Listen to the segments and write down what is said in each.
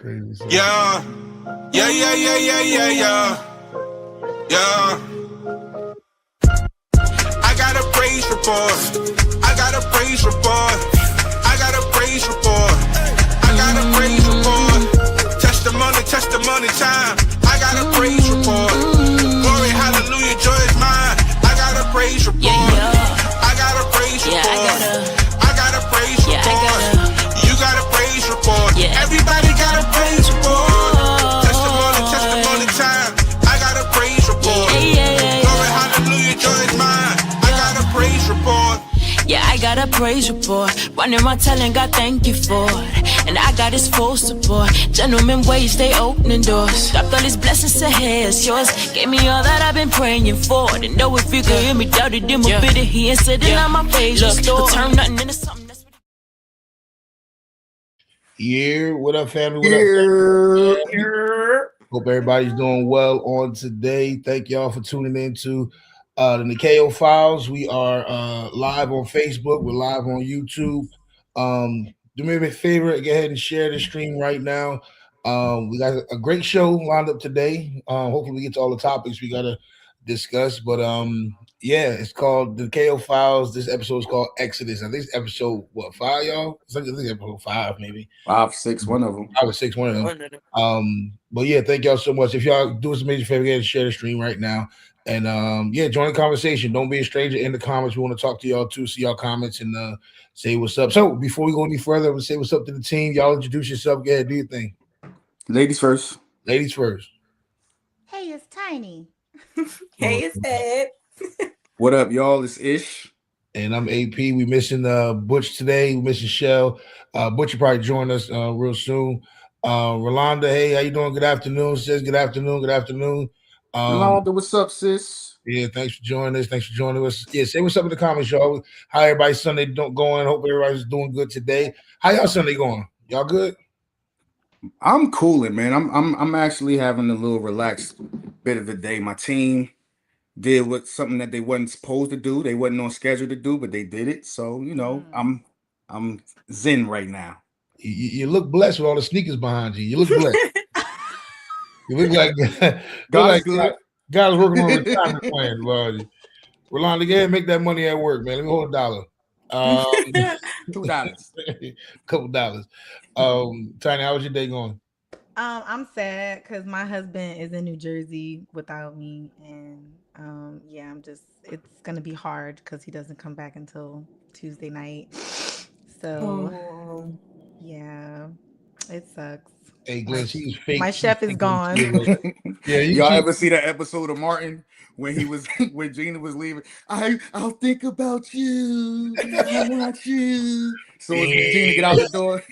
Crazy. So. Yeah. I got a praise report. I got a praise report. I got a praise report. I got a praise report. Testimony time. I got a praise report. Glory, hallelujah, joy is mine. I got a praise report. I got a praise report. I got a praise report. You got a praise report. Everybody got a praise report. Testimony time. I got a praise report. Glory, hallelujah, joy is mine. I got a praise report. Yeah, I got a praise report. Running my telling God thank you for it. And I got his full support. Gentlemen wage, they opening doors. Stopped all these blessings ahead, it's yours. Gave me all that I've been praying for. Didn't know if you could hear me, doubted him a bit. He ain't sitting on my face. Look, turn nothing into something. That's what Yeah, what up, family? What up? Yeah. Hope everybody's doing well on today. Thank y'all for tuning in to the Nikeo Files. We are live on Facebook. We're live on YouTube. Do me a favor, go ahead and share the stream right now. We got a great show lined up today. Hopefully we get to all the topics we got to discuss. But yeah, it's called the Nikeo Files. This episode is called Exodus. I think it's episode, 5, y'all? I think episode 5, maybe. 5, 6, one of them. 5 or 6, one of them. But yeah, thank y'all so much. If y'all do us a major favor, go ahead and share the stream right now. And yeah, join the conversation. Don't be a stranger in the comments. We want to talk to y'all too, see y'all comments and say what's up. So before we go any further, I'm gonna say what's up to the team. Y'all introduce yourself. Go ahead, do your thing. Ladies first. Ladies first. Hey, it's Tiny. Hey, it's Ed. What up, y'all? It's Ish. And I'm AP. We missing Butch today. We missing Shell. Butch will probably join us real soon. Rolanda, hey, how you doing? Good afternoon. Says good afternoon. Good afternoon. Rolanda, what's up, sis? Yeah, thanks for joining us. Thanks for joining us. Yeah, say what's up in the comments, y'all. How everybody's Sunday going? Hope everybody's doing good today. How y'all Sunday going? Y'all good? I'm cooling, man. I'm actually having a little relaxed bit of the day. My team did something that they wasn't supposed to do. They wasn't on schedule to do, but they did it. So I'm zen right now. You look blessed with all the sneakers behind you. You look blessed. You look like God's good. God's working on a retirement plan. Rolanda, go ahead and make that money at work, man. Let me hold $1. $2. Couple dollars. Tiny, how was your day going? I'm sad because my husband is in New Jersey without me, and yeah, it's gonna be hard because he doesn't come back until Tuesday night. So yeah, it sucks. Hey, Glenn, she's fake. My chef is gone. Yeah, y'all ever see that episode of Martin when when Gina was leaving? I'll think about you. I want you. So as Gina get out the door.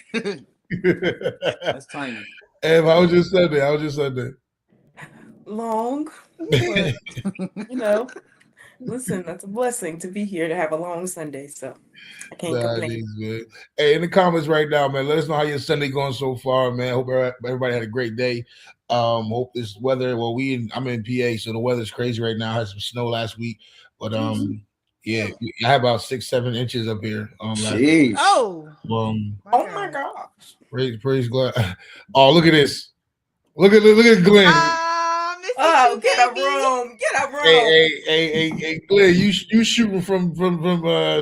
That's Tiny. Hey, how was your Sunday? Long, but, listen, that's a blessing to be here to have a long Sunday, so I can't complain. Hey, in the comments right now, man, let us know how your Sunday going so far, man. Hope everybody had a great day. Hope this weather. Well, I'm in PA, so the weather's crazy right now. I had some snow last week, but yeah, I had about 6-7 inches up here. Jeez. Oh My gosh! Praise God! Oh, look at this! Look at Glenn. Oh, get a room! Hey, Glenn, you shooting from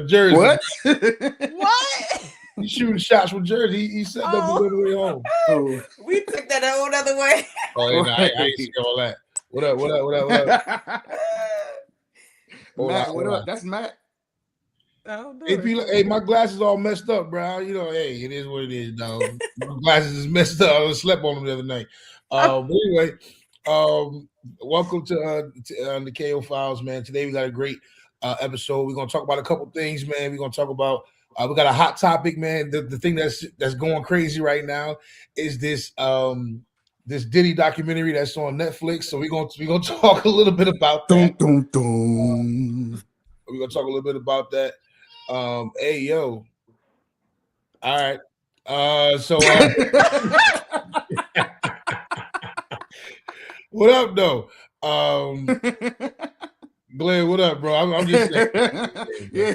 Jersey? What? What? You shooting shots from Jersey? He set up the way home. Oh. We took that a whole other way. Oh, I ain't see all that. What up? Matt, what up? That's Matt. Hey, my glasses all messed up, bro. Hey, it is what it is, dog. My glasses is messed up. I slept on them the other night. But anyway, welcome to Nikeo Files, man. Today we got a great episode. We're gonna talk about a couple things, man. We're gonna talk about we got a hot topic, man. The thing that's going crazy right now is this Diddy documentary that's on Netflix. So we're gonna talk a little bit about that. Dun, dun, dun. We're gonna talk a little bit about that. Hey yo. All right. So what up though? Glenn, what up, bro? I'm just saying. Yeah.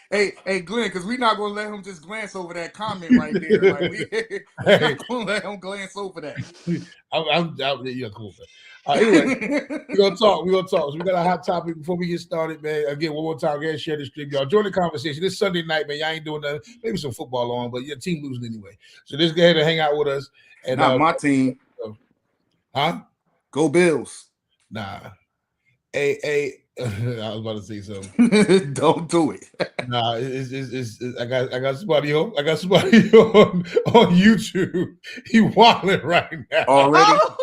Hey, Glenn, because we're not gonna let him just glance over that comment right there. Like we're not gonna let him glance over that. Yeah, cool, man. Anyway, we're gonna talk. So we got a hot topic before we get started, man. Again, one more time, again, share the stream, y'all. Join the conversation. This Sunday night, man. Y'all ain't doing nothing. Maybe some football on, but your team losing anyway. So just go ahead and hang out with us. And not my team. Huh? Go Bills. Nah. Hey, I was about to say something. Don't do it. Nah, I got somebody on. I got somebody on YouTube. He wilding right now already. Oh,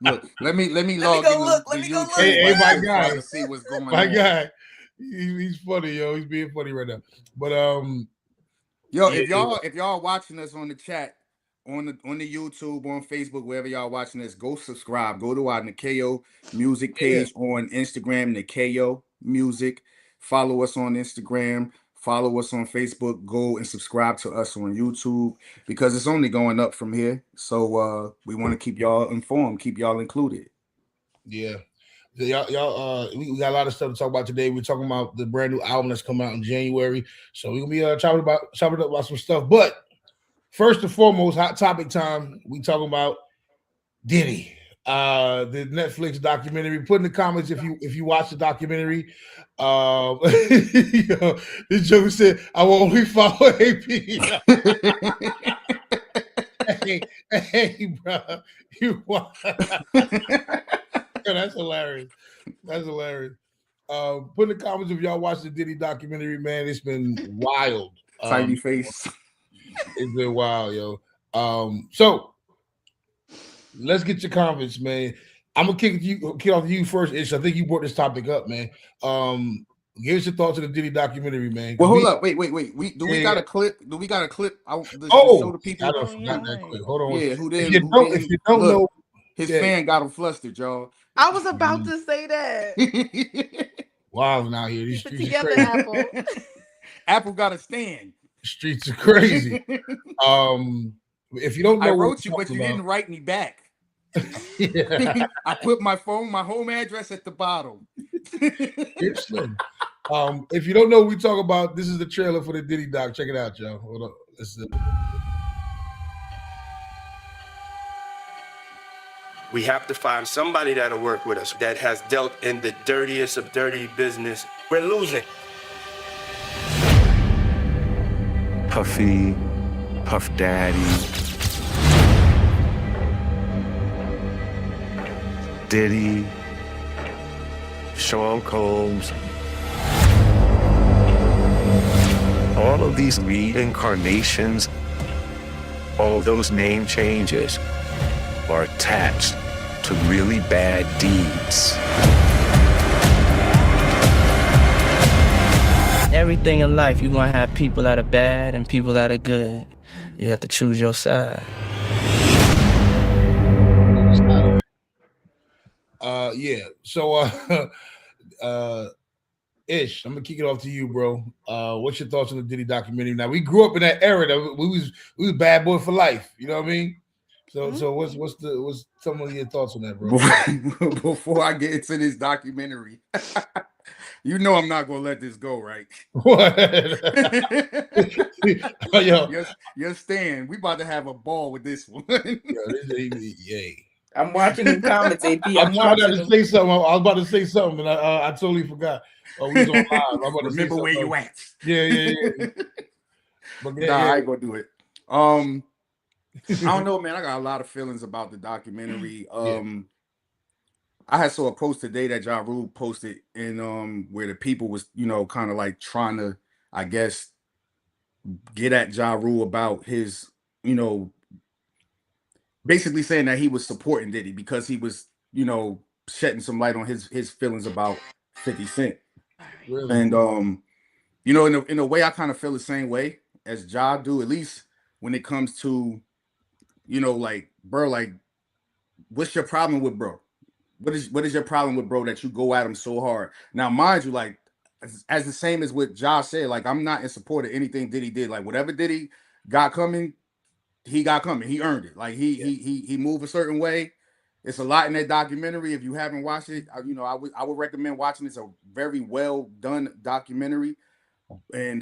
no. Look, let me log in the YouTube. Hey, my guy, to see what's going on. My guy, he's funny, yo. He's being funny right now. But yo, if y'all watching us on the chat, on the YouTube, on Facebook, wherever y'all watching this, go subscribe. Go to our Nikeo music page on Instagram, Nikeo Music. Follow us on Instagram. Follow us on Facebook. Go and subscribe to us on YouTube because it's only going up from here. So we want to keep y'all informed, keep y'all included. Yeah. Y'all, we got a lot of stuff to talk about today. We're talking about the brand new album that's coming out in January. So we're gonna be chopping up about some stuff. But first and foremost, hot topic time. We talking about Diddy, the Netflix documentary. Put in the comments if you watch the documentary. This joke said, "I will only follow AP." hey, bro, you want? That's hilarious. That's hilarious. Put in the comments if y'all watch the Diddy documentary, man. It's been wild. Tiny face. It's been wild, yo. So let's get your comments, man. I'm gonna kick off you first, Ish. I think you brought this topic up, man. Give us your thoughts on the Diddy documentary, man. Well, hold up, wait. We got a clip? Do we got a clip? To show the people. I forgot that quick. Hold on. Yeah, if you don't know, his fan got him flustered, y'all. I was about to say that. Wild out here. These streets together, are crazy. Apple. Apple got a stand. The streets are crazy. If you don't know, I wrote you, but you didn't write me back. I put my home address at the bottom. It's slim. If you don't know what we talk about, this is the trailer for the Diddy doc. Check it out, y'all. Hold on. We have to find somebody that'll work with us that has dealt in the dirtiest of dirty business. We're losing. Puffy, Puff Daddy, Diddy, Sean Combs. All of these reincarnations, all those name changes are attached to really bad deeds. Everything in life, you're gonna have people that are bad and people that are good. You have to choose your side. Yeah. So Ish, I'm gonna kick it off to you, bro. What's your thoughts on the Diddy documentary? Now we grew up in that era that we was bad boy for life, you know what I mean? So what's some of your thoughts on that, bro? Before I get into this documentary, you know I'm not gonna let this go, right? What? Yo, your stand. We about to have a ball with this one. Yay. I'm watching the comments, AP. I'm trying to say something. I was about to say something, but I totally forgot. We was on live. I'm about to remember where you at. Yeah. But I ain't gonna do it. I don't know, man. I got a lot of feelings about the documentary. I had saw a post today that Ja Rule posted in where the people was, kind of like trying to, I guess, get at Ja Rule about his, basically saying that he was supporting Diddy because he was, shedding some light on his feelings about 50 Cent. Really? And in a way, I kind of feel the same way as Ja do, at least when it comes to, like, bro, like, what's your problem with bro? What is your problem with bro that you go at him so hard? Now, mind you, like, as the same as what Ja said, like, I'm not in support of anything Diddy did. Like, whatever Diddy got coming, he got coming. He earned it. Like, he moved a certain way. It's a lot in that documentary. If you haven't watched it, you know, I would recommend watching. It's a very well done documentary. And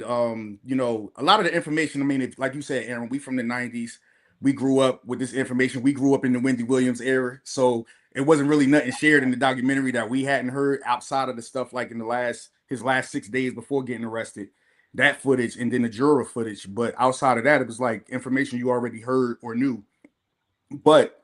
you know, a lot of the information, I mean, if, like you said, Aaron, we from the 90s, we grew up with this information. We grew up in the Wendy Williams era, so it wasn't really nothing shared in the documentary that we hadn't heard outside of the stuff like in his last 6 days before getting arrested, that footage, and then the juror footage. But outside of that, it was like information you already heard or knew. But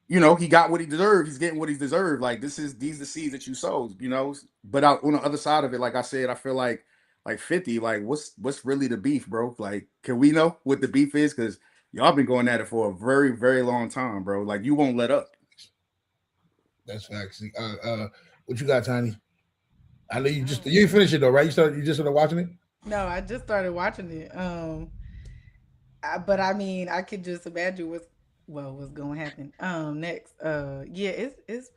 you know, he got what he deserved. He's getting what he deserved. Like these the seeds that you sowed, you know. But on the other side of it, like I said, I feel like 50, like what's really the beef, bro? Like, can we know what the beef is? Because y'all been going at it for a very, very long time, bro. Like you won't let up. That's facts. What you got, Tiny? I know you finished it though, right? You just started watching it? No, I just started watching it. But I mean, I could just imagine what's going to happen next. Yeah, it's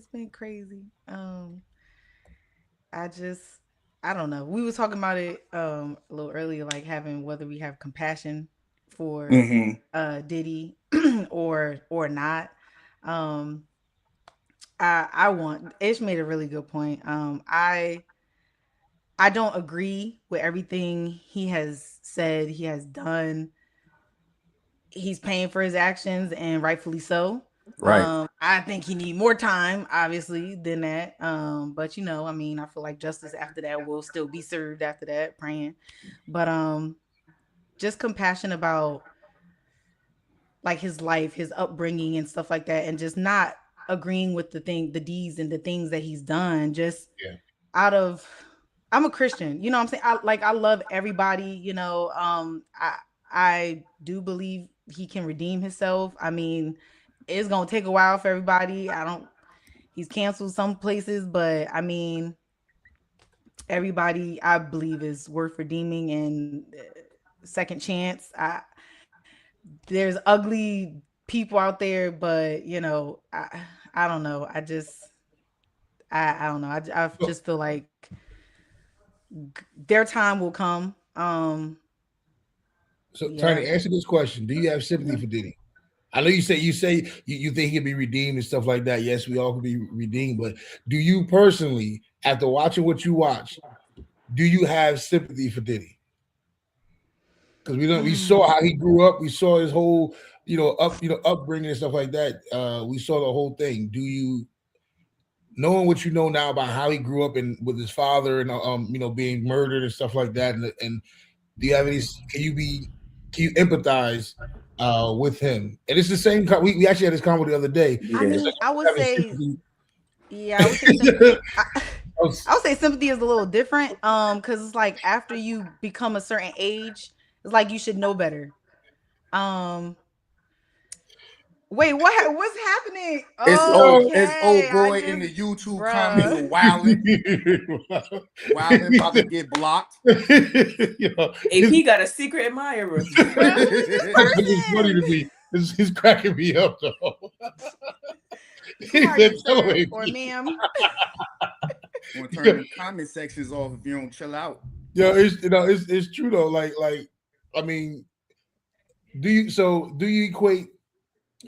been crazy. I just I don't know. We were talking about it a little earlier, like having whether we have compassion for Diddy or not. Um I want Ish made a really good point. I don't agree with everything he has said, he has done. He's paying for his actions and rightfully so. Right. I think he need more time, obviously, than that. But you know, I mean, I feel like justice after that will still be served after that, praying. But just compassion about like his life, his upbringing and stuff like that, and just not agreeing with the deeds and the things that he's done. Just out of I'm a Christian, you know what I'm saying? I love everybody, you know. I do believe he can redeem himself. I mean, it's gonna take a while for everybody. He's canceled some places, but I mean, everybody I believe is worth redeeming and second chance. There's ugly people out there, but you know, I don't know. I don't know. I just feel like their time will come. So, Tiny, answer this question: do you have sympathy for Diddy? I know you say you think he can be redeemed and stuff like that. Yes, we all can be redeemed, but do you personally, after watching what you watch, do you have sympathy for Diddy? Because we saw how he grew up, we saw his whole upbringing and stuff like that. We saw the whole thing. Do you, knowing what you know now about how he grew up and with his father and being murdered and stuff like that, and do you have any? Can you empathize with him? And it's the same. We actually had this convo the other day. I mean, I would say, I would say I would say sympathy is a little different. Because it's like after you become a certain age, it's like you should know better. Wait, what's happening? It's old boy in the YouTube comments wilding, about to get blocked. AP got a secret admirer. It's funny to me. It's cracking me up though. Or ma'am. I'm gonna turn the comment sections off if you don't chill out. Yeah, it's true though. Like I mean, do you equate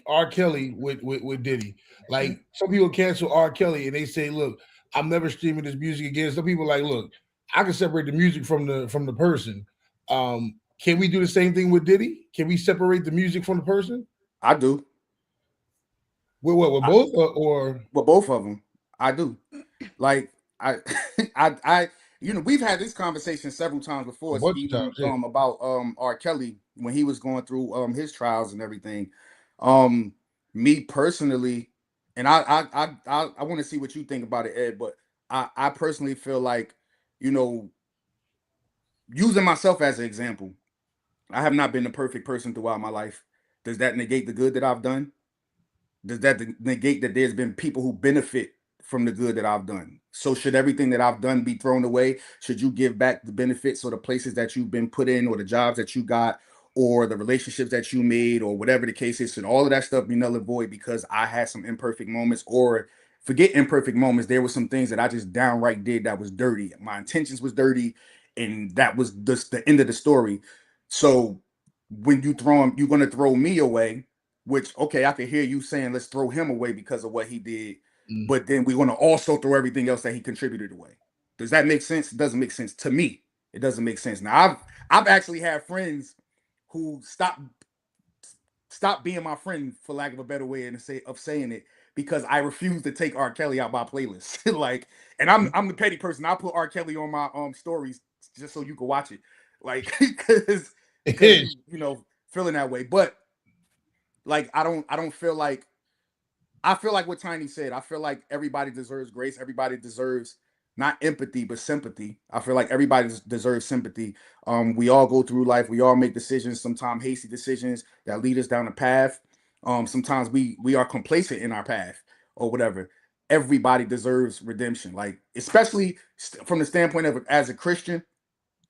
R. Kelly with Diddy? Like some people cancel R. Kelly and they say, "Look, I'm never streaming this music again." Some people like, "Look, I can separate the music from the person." Can we do the same thing with Diddy? Can we separate the music from the person? I do. With both or with both of them? I do. Like I we've had this conversation several times before, about R. Kelly when he was going through his trials and everything. Me personally, and I want to see what you think about it, Ed, but I personally feel like, using myself as an example, I have not been the perfect person throughout my life. Does that negate the good that I've done? Does that negate that there's been people who benefit from the good that I've done? So should everything that I've done be thrown away? Should you give back the benefits or the places that you've been put in or the jobs that you got or the relationships that you made or whatever the case is? Should all of that stuff be null and void because I had some imperfect moments? Or forget imperfect moments, there were some things that I just downright did that was dirty. My intentions was dirty and that was just the end of the story. So when you're going to throw me away, which, okay, I can hear you saying let's throw him away because of what he did, but then we're going to also throw everything else that he contributed away. Does that make sense? It doesn't make sense to me. It doesn't make sense. Now, I've actually had friends who stopped being my friend, for lack of a better way of saying it, because I refuse to take R. Kelly out my playlist. Like, and I'm the petty person. I'll put R. Kelly on my stories just so you can watch it. Like, because you know, feeling that way. But like, I don't feel like, I feel like what Tiny said. I feel like everybody deserves grace. Everybody deserves not empathy, but sympathy. I feel like everybody deserves sympathy. We all go through life. We all make decisions, sometimes hasty decisions that lead us down a path. Sometimes we are complacent in our path or whatever. Everybody deserves redemption. Like, especially from the standpoint of as a Christian,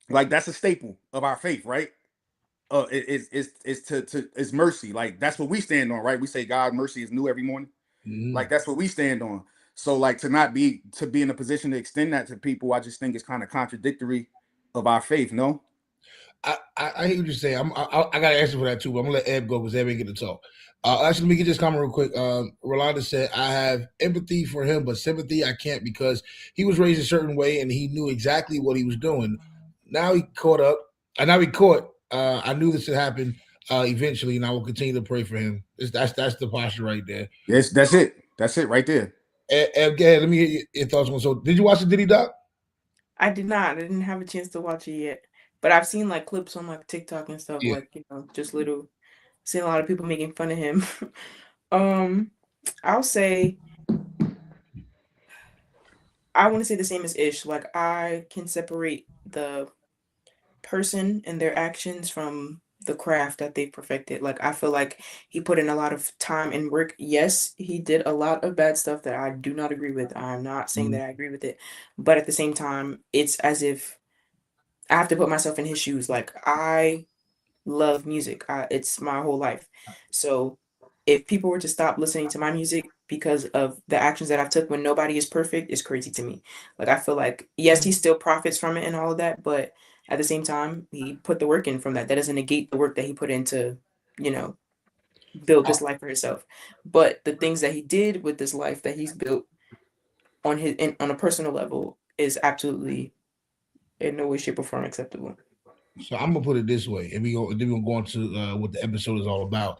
like that's a staple of our faith, right? It's mercy. Like, that's what we stand on, right? We say God's mercy is new every morning. Like, that's what we stand on. So like, to be in a position to extend that to people, I just think it's kind of contradictory of our faith. No, I hear what you're saying. I got to answer for that too, but I'm gonna let Eb go because Eb ain't get to talk. Actually, let me get this comment real quick. Rolanda said, I have empathy for him, but sympathy I can't, because he was raised a certain way and he knew exactly what he was doing. Now he caught up. Now he caught. I knew this would happen eventually, and I will continue to pray for him. That's the posture right there. Yes, that's it. That's it right there. Eb, go ahead. Let me hear your thoughts on. So, did you watch the Diddy doc? I did not. I didn't have a chance to watch it yet, but I've seen like clips on like TikTok and stuff. Yeah. Like, you know, just little. Seen a lot of people making fun of him. I'll say, I want to say the same as Ish. Like, I can separate the person and their actions from the craft that they perfected. Like, I feel like he put in a lot of time and work. Yes, he did a lot of bad stuff that I do not agree with. I'm not saying that I agree with it, but at the same time, it's as if I have to put myself in his shoes. Like, I love music. It's my whole life. So if people were to stop listening to my music because of the actions that I've took when nobody is perfect, it's crazy to me. Like, I feel like, yes, he still profits from it and all of that, but at the same time, he put the work in from that. That doesn't negate the work that he put into, you know, build this life for himself. But the things that he did with this life that he's built on on a personal level is absolutely in no way, shape, or form acceptable. So I'm gonna put it this way, and then we're gonna go into what the episode is all about.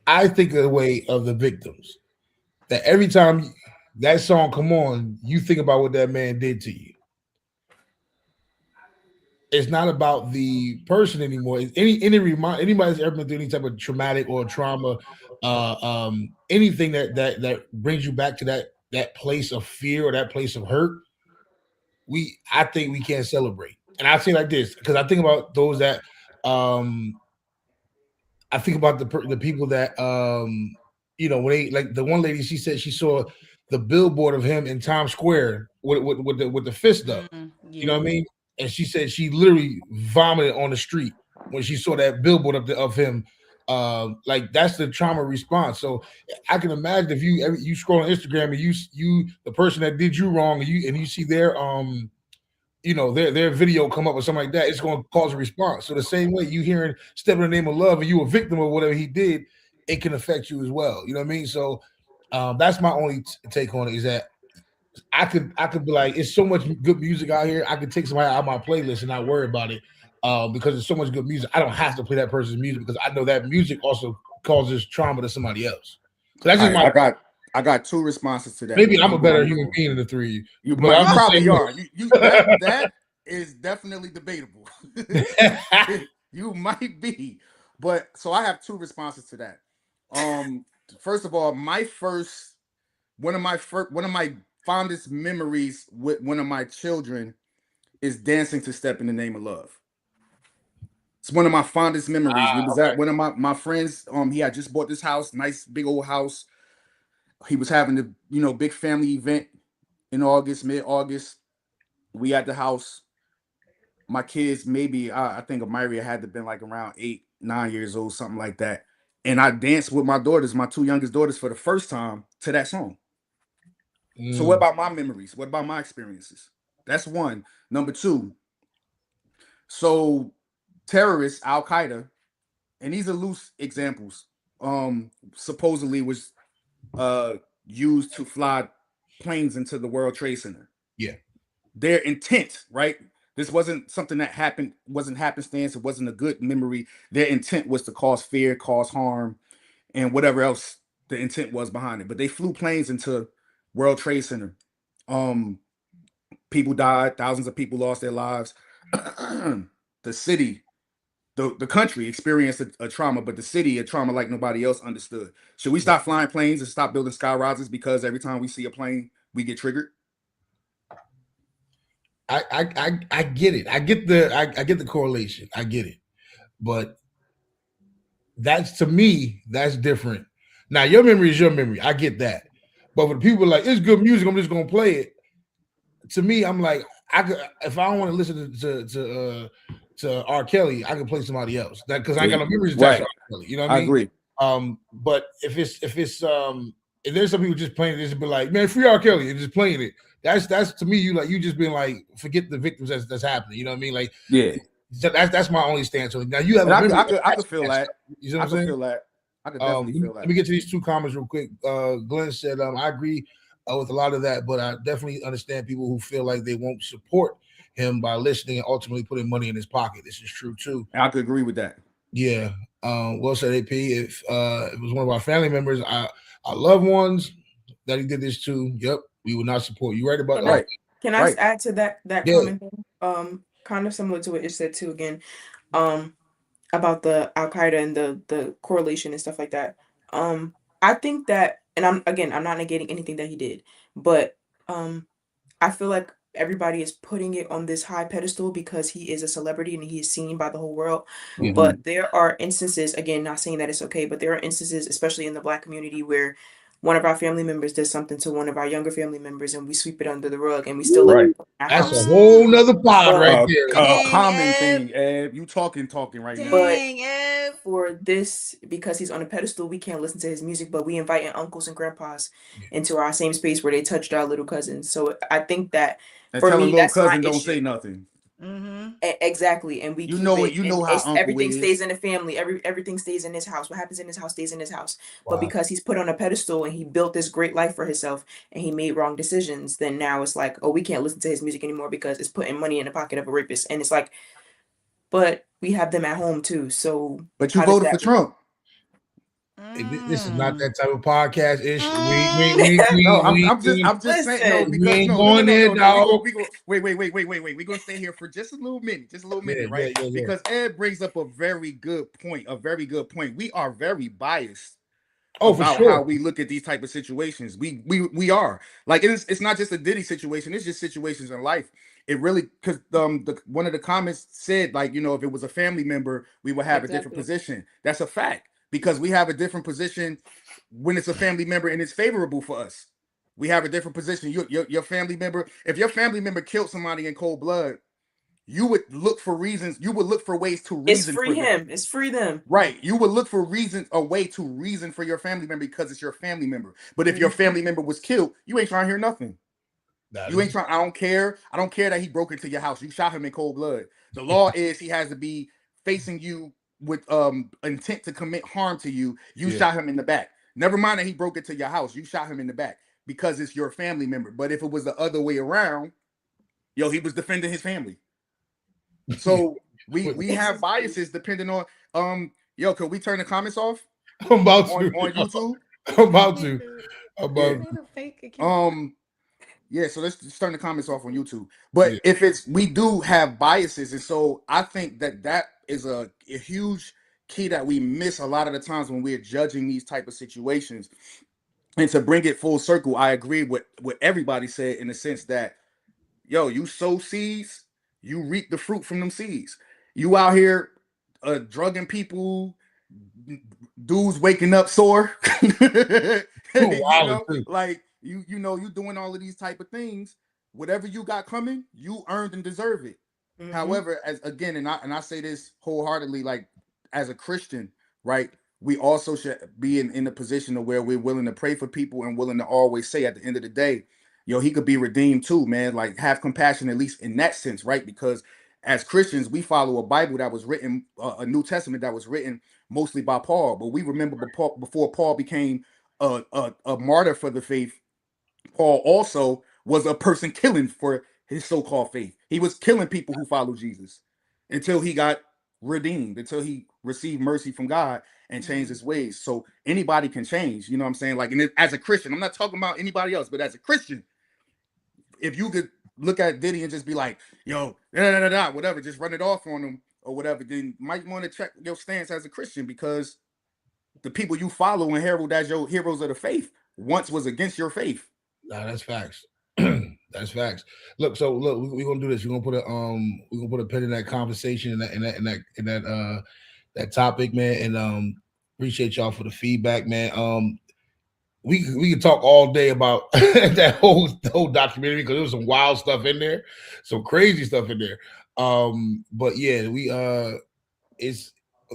I think of the way of the victims, that every time that song come on, you think about what that man did to you. It's not about the person anymore. Anybody that's ever been through any type of traumatic or trauma, anything that brings you back to that place of fear or that place of hurt, I think we can't celebrate. And I say like this because I think about those that I think about the people that you know, when they, like the one lady, she said she saw the billboard of him in Times Square with the fist up. Yeah. You know what I mean? And she said she literally vomited on the street when she saw that billboard of him. Like, that's the trauma response. So I can imagine if you scroll on Instagram and you the person that did you wrong and you see their you know, their video come up or something like that, it's going to cause a response. So the same way you hearing "Step in the Name of Love" and you a victim of whatever he did, it can affect you as well. You know what I mean? So that's my only take on it, is that I could be like, it's so much good music out here. I could take somebody out of my playlist and not worry about it because there's so much good music. I don't have to play that person's music because I know that music also causes trauma to somebody else. So that's just I got two responses to that. Maybe I'm a better human being than the three of you. You probably are. That is definitely debatable. You might be, but so I have two responses to that. First of all, one of my fondest memories with one of my children is dancing to "Step in the Name of Love." It's one of my fondest memories. We was at one of my friends. He had just bought this house, nice big old house. He was having the big family event in August, mid-August. We at the house. My kids, maybe I think Amira had to been like around 8, 9 years old, something like that. And I danced with my daughters, my two youngest daughters, for the first time to that song. So what about my memories? What about my experiences? That's one. Number two. So terrorists, Al-Qaeda, and these are loose examples, supposedly was used to fly planes into the World Trade Center. Yeah. Their intent, right? This wasn't something that happened, wasn't happenstance, it wasn't a good memory. Their intent was to cause fear, cause harm, and whatever else the intent was behind it. But they flew planes into World Trade Center. People died, thousands of people lost their lives. The city, the country experienced a trauma, but the city a trauma like nobody else understood. Should we stop flying planes and stop building sky rises because every time we see a plane, we get triggered? I get it. I get the correlation. I get it. But that's, to me, that's different. Now, your memory is your memory. I get that. But for people like, it's good music, I'm just gonna play it. To me, I'm like, if I don't want to listen to R. Kelly, I can play somebody else. That because I ain't got no memories attached to R. Kelly. You know what I mean? Agree. But if there's some people just playing it, just be like, man, free R. Kelly, and just playing it. That's to me, you just been like, forget the victims that's happening. You know what I mean? Like, yeah, that's my only stance on it. Now you have. I could feel that. You know what I'm saying? Feel that. I could definitely feel that. Let me get to these 2 comments real quick. Glenn said, I agree with a lot of that, but I definitely understand people who feel like they won't support him by listening and ultimately putting money in his pocket. This is true too. I could agree with that. Yeah. Well said, AP. If it was one of our family members, our loved ones that he did this to, yep, we would not support. You right about that? Can I add to that comment? Kind of similar to what it said too again. About the Al Qaeda and the correlation and stuff like that. I think that, and I'm not negating anything that he did, but I feel like everybody is putting it on this high pedestal because he is a celebrity and he is seen by the whole world. Mm-hmm. But there are instances, again, not saying that it's okay, but there are instances, especially in the Black community, where one of our family members does something to one of our younger family members and we sweep it under the rug and we still right. That's a whole nother pod right there. Common thing, Ed. You talking right now. But for this, because he's on a pedestal, we can't listen to his music, but we invite uncles and grandpas into our same space where they touched our little cousins. So I think that for me, that's my issue. Don't say nothing. Mm-hmm. Exactly, and we you know how everything stays in the family. Everything stays in his house. What happens in his house stays in his house. Wow. But because he's put on a pedestal and he built this great life for himself, and he made wrong decisions, then now it's like, oh, we can't listen to his music anymore because it's putting money in the pocket of a rapist. And it's like, but we have them at home too. So, but you voted for Trump. This is not that type of podcast ish. I'm just saying. No, because going there, dog. Wait. We're gonna stay here for just a little minute, right? Yeah. Because Ed brings up a very good point. We are very biased about how we look at these type of situations. We are like it's not just a Diddy situation. It's just situations in life. It really, because one of the comments said, like, if it was a family member, we would have a different position. That's a fact. Because we have a different position when it's a family member and it's favorable for us. We have a different position. Your family member, if your family member killed somebody in cold blood, you would look for reasons. You would look for ways to reason. It's free him. It's free them. Right. You would look for a way to reason for your family member because it's your family member. But if your family member was killed, you ain't trying to hear nothing. You ain't trying. I don't care. I don't care that he broke into your house. You shot him in cold blood. The law is he has to be facing you with intent to commit harm to you. You shot him in the back. Never mind that he broke into your house. You shot him in the back because it's your family member. But if it was the other way around, he was defending his family. So we have biases depending on can we turn the comments off? I'm about to on YouTube. I'm about to. Yeah, so let's just turn the comments off on YouTube. But if we do have biases, and so I think that is a huge key that we miss a lot of the times when we're judging these type of situations. And to bring it full circle, I agree with what everybody said in the sense that, you sow seeds, you reap the fruit from them seeds. You out here drugging people, dudes waking up sore. You doing all of these type of things. Whatever you got coming, you earned and deserve it. Mm-hmm. However, I say this wholeheartedly, like as a Christian, right? We also should be in a position of where we're willing to pray for people and willing to always say at the end of the day, he could be redeemed too, man. Like have compassion, at least in that sense, right? Because as Christians, we follow a Bible that was written, a New Testament that was written mostly by Paul. But we remember before Paul became a martyr for the faith, Paul also was a person killing for his so-called faith. He was killing people who follow Jesus until he got redeemed, until he received mercy from God and changed his ways. So anybody can change, you know what I'm saying? Like, and as a Christian, I'm not talking about anybody else, but as a Christian, if you could look at Diddy and just be like, yo, whatever, just run it off on him or whatever, then you might want to check your stance as a Christian, because the people you follow and herald as your heroes of the faith once was against your faith. Nah, that's facts. That's facts. Look, we're gonna do this. We're gonna put a pin in that conversation that topic, man. And appreciate y'all for the feedback, man. We can talk all day about the whole documentary, because there was some wild stuff in there, some crazy stuff in there. But yeah, it's,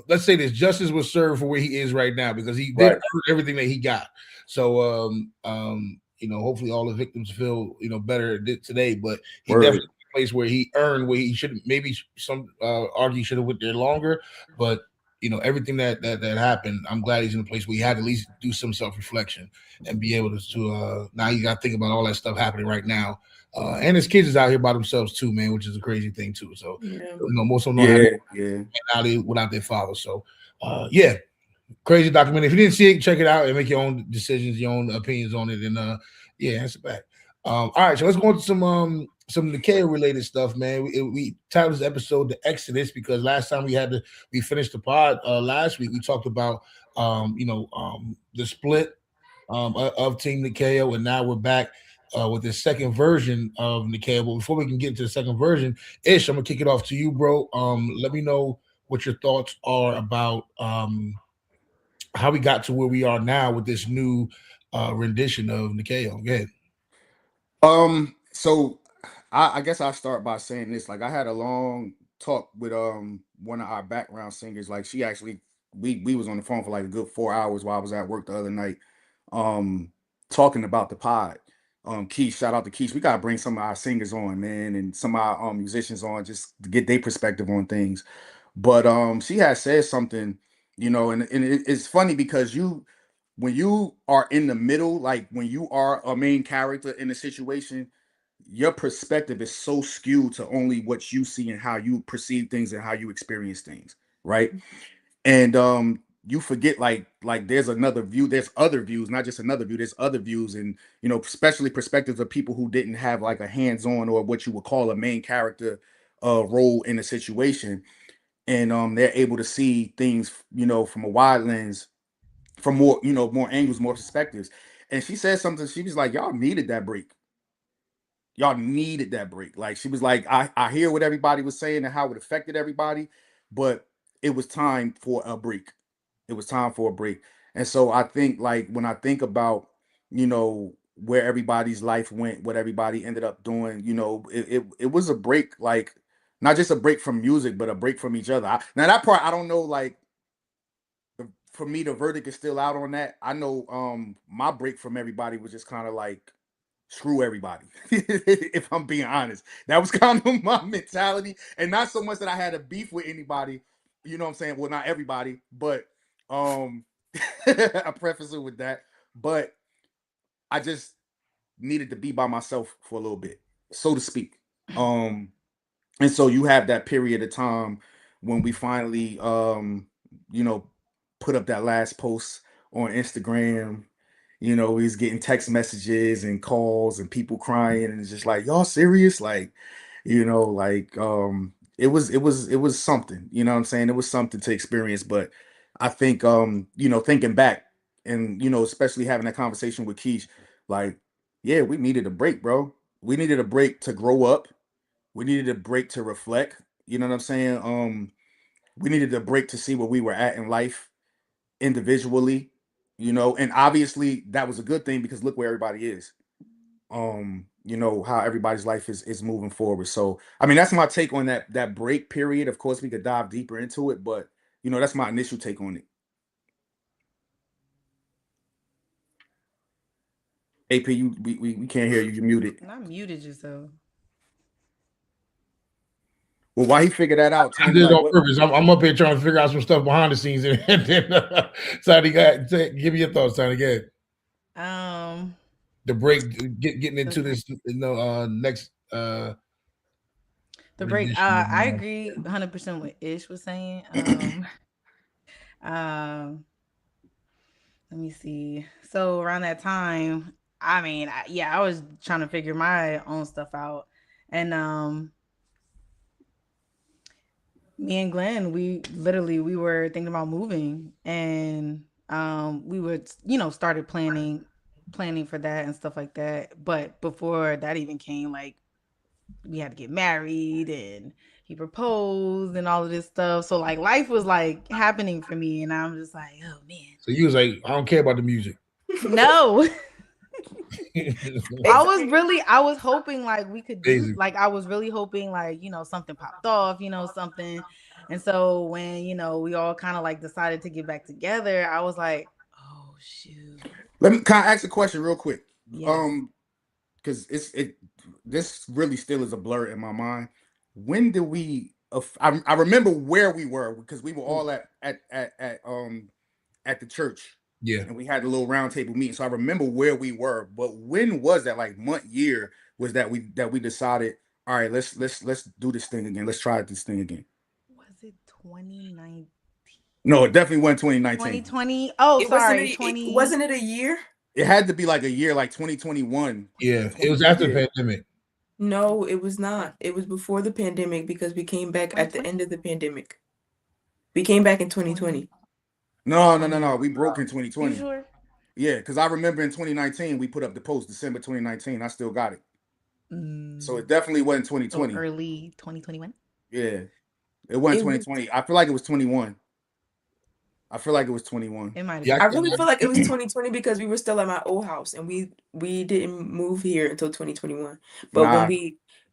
let's say this, justice was served for where he is right now, because he did earn everything that he got. So hopefully all the victims feel better today. But he definitely in a place where he earned, where he should, maybe some argue should have went there longer. But everything that happened, I'm glad he's in a place where he had to at least do some self-reflection and be able to now you got to think about all that stuff happening right now. And his kids is out here by themselves too, man, which is a crazy thing too. So most of them don't have without their father. So crazy documentary. If you didn't see it, check it out and make your own decisions, your own opinions on it. And answer back. All right, so let's go into some Nikeo related stuff, man. We titled this episode "The Exodus" because last time we finished the pod last week. We talked about the split of Team Nikeo, and now we're back with the second version of Nikeo. But before we can get into the second version, Ish, I'm gonna kick it off to you, bro. Let me know what your thoughts are about how we got to where we are now with this new rendition of Nikeo. Go ahead. So I guess I'll start by saying this. Like, I had a long talk with one of our background singers. Like, she actually, we was on the phone for like a good 4 hours while I was at work the other night, talking about the pod. Keish, shout out to Keish. We gotta bring some of our singers on, man, and some of our musicians on, just to get their perspective on things. But she had said something, and it's funny because when you are in the middle, like when you are a main character in a situation, your perspective is so skewed to only what you see and how you perceive things and how you experience things, right? And you forget, like there's another view, there's other views, not just another view, there's other views, and especially perspectives of people who didn't have like a hands-on or what you would call a main character role in a situation. And they're able to see things, from a wide lens, from more angles, more perspectives. And she said something. She was like, "Y'all needed that break. Y'all needed that break." Like, she was like, "I hear what everybody was saying and how it affected everybody, but it was time for a break. It was time for a break." And so I think, like, when I think about where everybody's life went, what everybody ended up doing, it was a break, like not just a break from music, but a break from each other. Now that part I don't know, like, for me, the verdict is still out on that. I know my break from everybody was just kind of like, screw everybody. If I'm being honest, that was kind of my mentality, and not so much that I had a beef with anybody. You know what I'm saying? Well, not everybody, but I preface it with that. But I just needed to be by myself for a little bit, so to speak. And so you have that period of time when we finally you know put up that last post on Instagram. He's getting text messages and calls and people crying, and it's just like, y'all serious? Like, it was something, you know what I'm saying? It was something to experience. But I think thinking back, and especially having that conversation with Keish, like, yeah, we needed a break, bro. We needed a break to grow up. We needed a break to reflect. You know what I'm saying? We needed a break to see where we were at in life individually, and obviously that was a good thing, because look where everybody is. How everybody's life is moving forward. So I mean, that's my take on that break period. Of course, we could dive deeper into it, but that's my initial take on it. AP, we can't hear you. You're muted. And I muted you, so Well, why he figured that out? I did it on purpose. I'm up here trying to figure out some stuff behind the scenes, and then Tiny, give me your thoughts, Tiny. Go ahead. The break, getting into this, next the break. I agree 100% what Ish was saying. Let me see. So around that time, I mean, I was trying to figure my own stuff out, and me and Glenn, we were thinking about moving, and we would started planning for that and stuff like that. But before that even came, like, we had to get married and he proposed and all of this stuff. So like life was like happening for me, and I'm just like, oh man. So you was like, I don't care about the music. No. I was hoping like we could do, like, I was really hoping like, something popped off, something. And so when, we all kind of like decided to get back together, I was like, oh shoot. Can I ask a question real quick? Yes. Because this really still is a blur in my mind. When did we? I remember where we were because we were all at the church. Yeah. And we had a little round table meeting. So I remember where we were. But when was that? Like month, year was that we decided, all right, let's do this thing again. Let's try this thing again. Was it 2019? No, it definitely wasn't 2019. 2020. Oh, sorry. Wasn't it a year? It had to be like a year, like 2021. Yeah, it was after the pandemic. No, it was not. It was before the pandemic because we came back at the end of the pandemic. We came back in 2020. No. We broke in 2020. You sure? Yeah, because I remember in 2019 we put up the post December 2019. I still got it. So it definitely wasn't 2020. So early 2021. Yeah, it wasn't 2020. I feel like it was 21. I feel like it was 21. It might. I really feel like it was 2020 because we were still at my old house and we didn't move here until 2021. But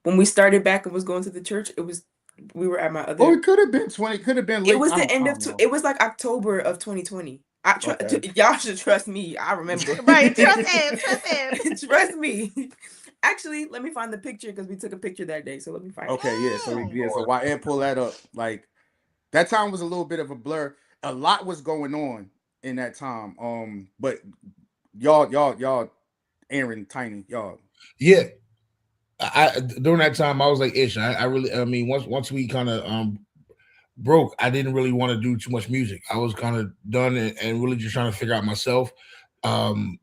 when we started back and was going to the church, we were at my other. Oh, it could have been 20. Could have been late. It was the end of. It was like October of 2020. Y'all should trust me. I remember. Right, trust him. Trust me. Actually, let me find the picture because we took a picture that day. So let me find. Okay, yeah. So while Ed pull that up, like that time was a little bit of a blur. A lot was going on in that time. But y'all, Aaron, Tiny, y'all. Yeah. I during that time I was like Ish. I mean once we kind of broke, I didn't really want to do too much music. I was kind of done and really just trying to figure out myself. I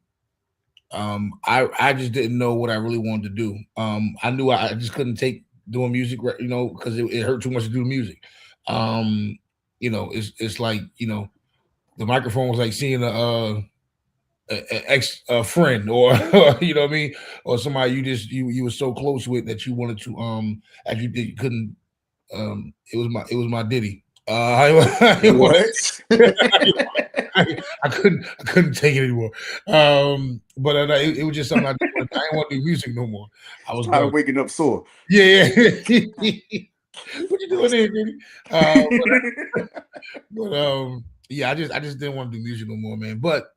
just didn't know what I really wanted to do. I knew I just couldn't take doing music, because it hurt too much to do music. It's like, the microphone was like seeing an ex friend, or you know what I mean, or somebody you were so close with that you wanted to as you couldn't. It was my Diddy. What? I couldn't take it anymore. But it was just something I didn't want to do music no more. I was waking up sore. Yeah. What you doing there, Diddy? Yeah, I just didn't want to do music no more, man. But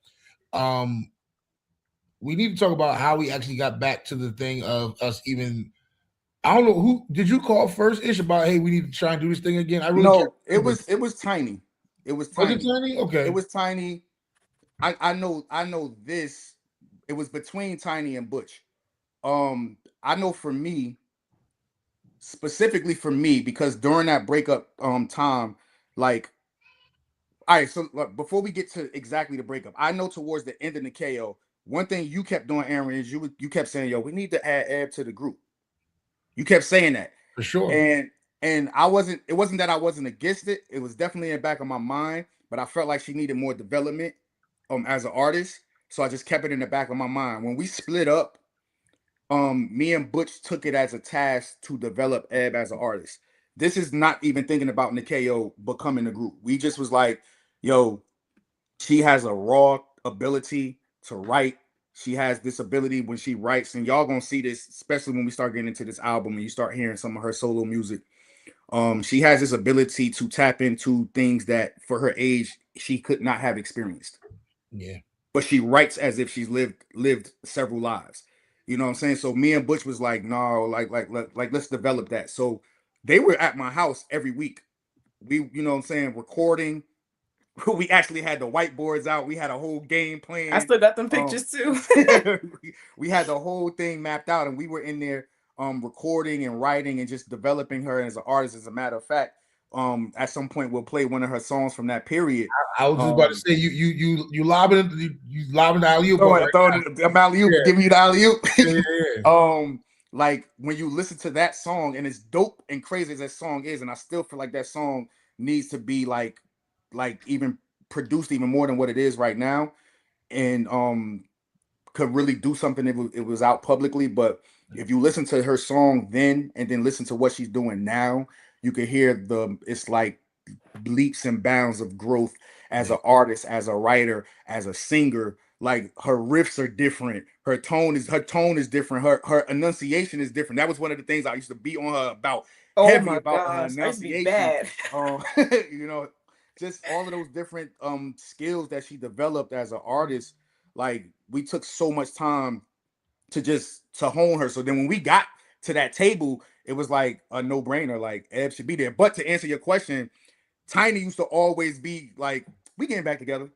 we need to talk about how we actually got back to the thing of us even. I don't know who did you call first, Ish, about, hey, we need to try and do this thing again. I really no, it was Tiny. It was Tiny. Was it Tiny? Okay. It was Tiny. I know this. It was between Tiny and Butch. I know for me, specifically for me, because during that breakup time, like, all right, so before we get to exactly the breakup, I know towards the end of Nikeo, one thing you kept doing, Aaron, is you kept saying, yo, we need to add Eb to the group. You kept saying that. For sure. And it wasn't that I wasn't against it. It was definitely in the back of my mind, but I felt like she needed more development as an artist. So I just kept it in the back of my mind. When we split up, me and Butch took it as a task to develop Eb as an artist. This is not even thinking about Nikeo becoming a group. We just was like, yo, she has a raw ability to write. She has this ability when she writes, and y'all gonna see this, especially when we start getting into this album and you start hearing some of her solo music. She has this ability to tap into things that for her age she could not have experienced. Yeah. But she writes as if she's lived several lives. You know what I'm saying? So me and Butch was like, no, like let's develop that. So they were at my house every week. We, you know what I'm saying, recording. We actually had the whiteboards out. We had a whole game plan. I still got them pictures too. we had the whole thing mapped out, and we were in there recording and writing and just developing her as an artist. As a matter of fact, at some point we'll play one of her songs from that period. I was just about to say you lobbing the alley-oop. Throwing the alley-oop, give me the alley-oop. Yeah. Like when you listen to that song, and as dope and crazy as that song is, and I still feel like that song needs to be like even produced even more than what it is right now, and could really do something if it was out publicly. But if you listen to her song then and then listen to what she's doing now, you can hear it's like leaps and bounds of growth as an artist, as a writer, as a singer. Like her riffs are different, her tone is different, her enunciation is different. That was one of the things I used to be on her about. Oh my gosh, I used to be bad. You know, just all of those different skills that she developed as an artist. Like we took so much time to hone her. So then when we got to that table, it was like a no-brainer. Like Eb should be there. But to answer your question, Tiny used to always be like, "We getting back together.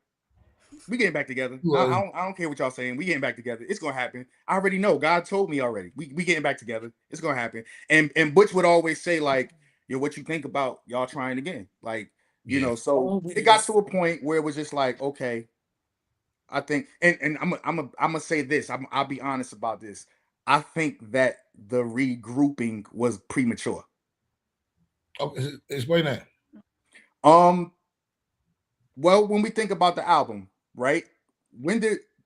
We getting back together. I don't care what y'all saying. We getting back together. It's gonna happen. I already know. God told me already. We getting back together. It's gonna happen." And Butch would always say like, "Yo, what you think about y'all trying again?" Like, you know. So it got to a point where it was just like, okay, I think, and I'm gonna say this. I'll be honest about this. I think that the regrouping was premature. Okay, explain that. Well, when we think about the album, right?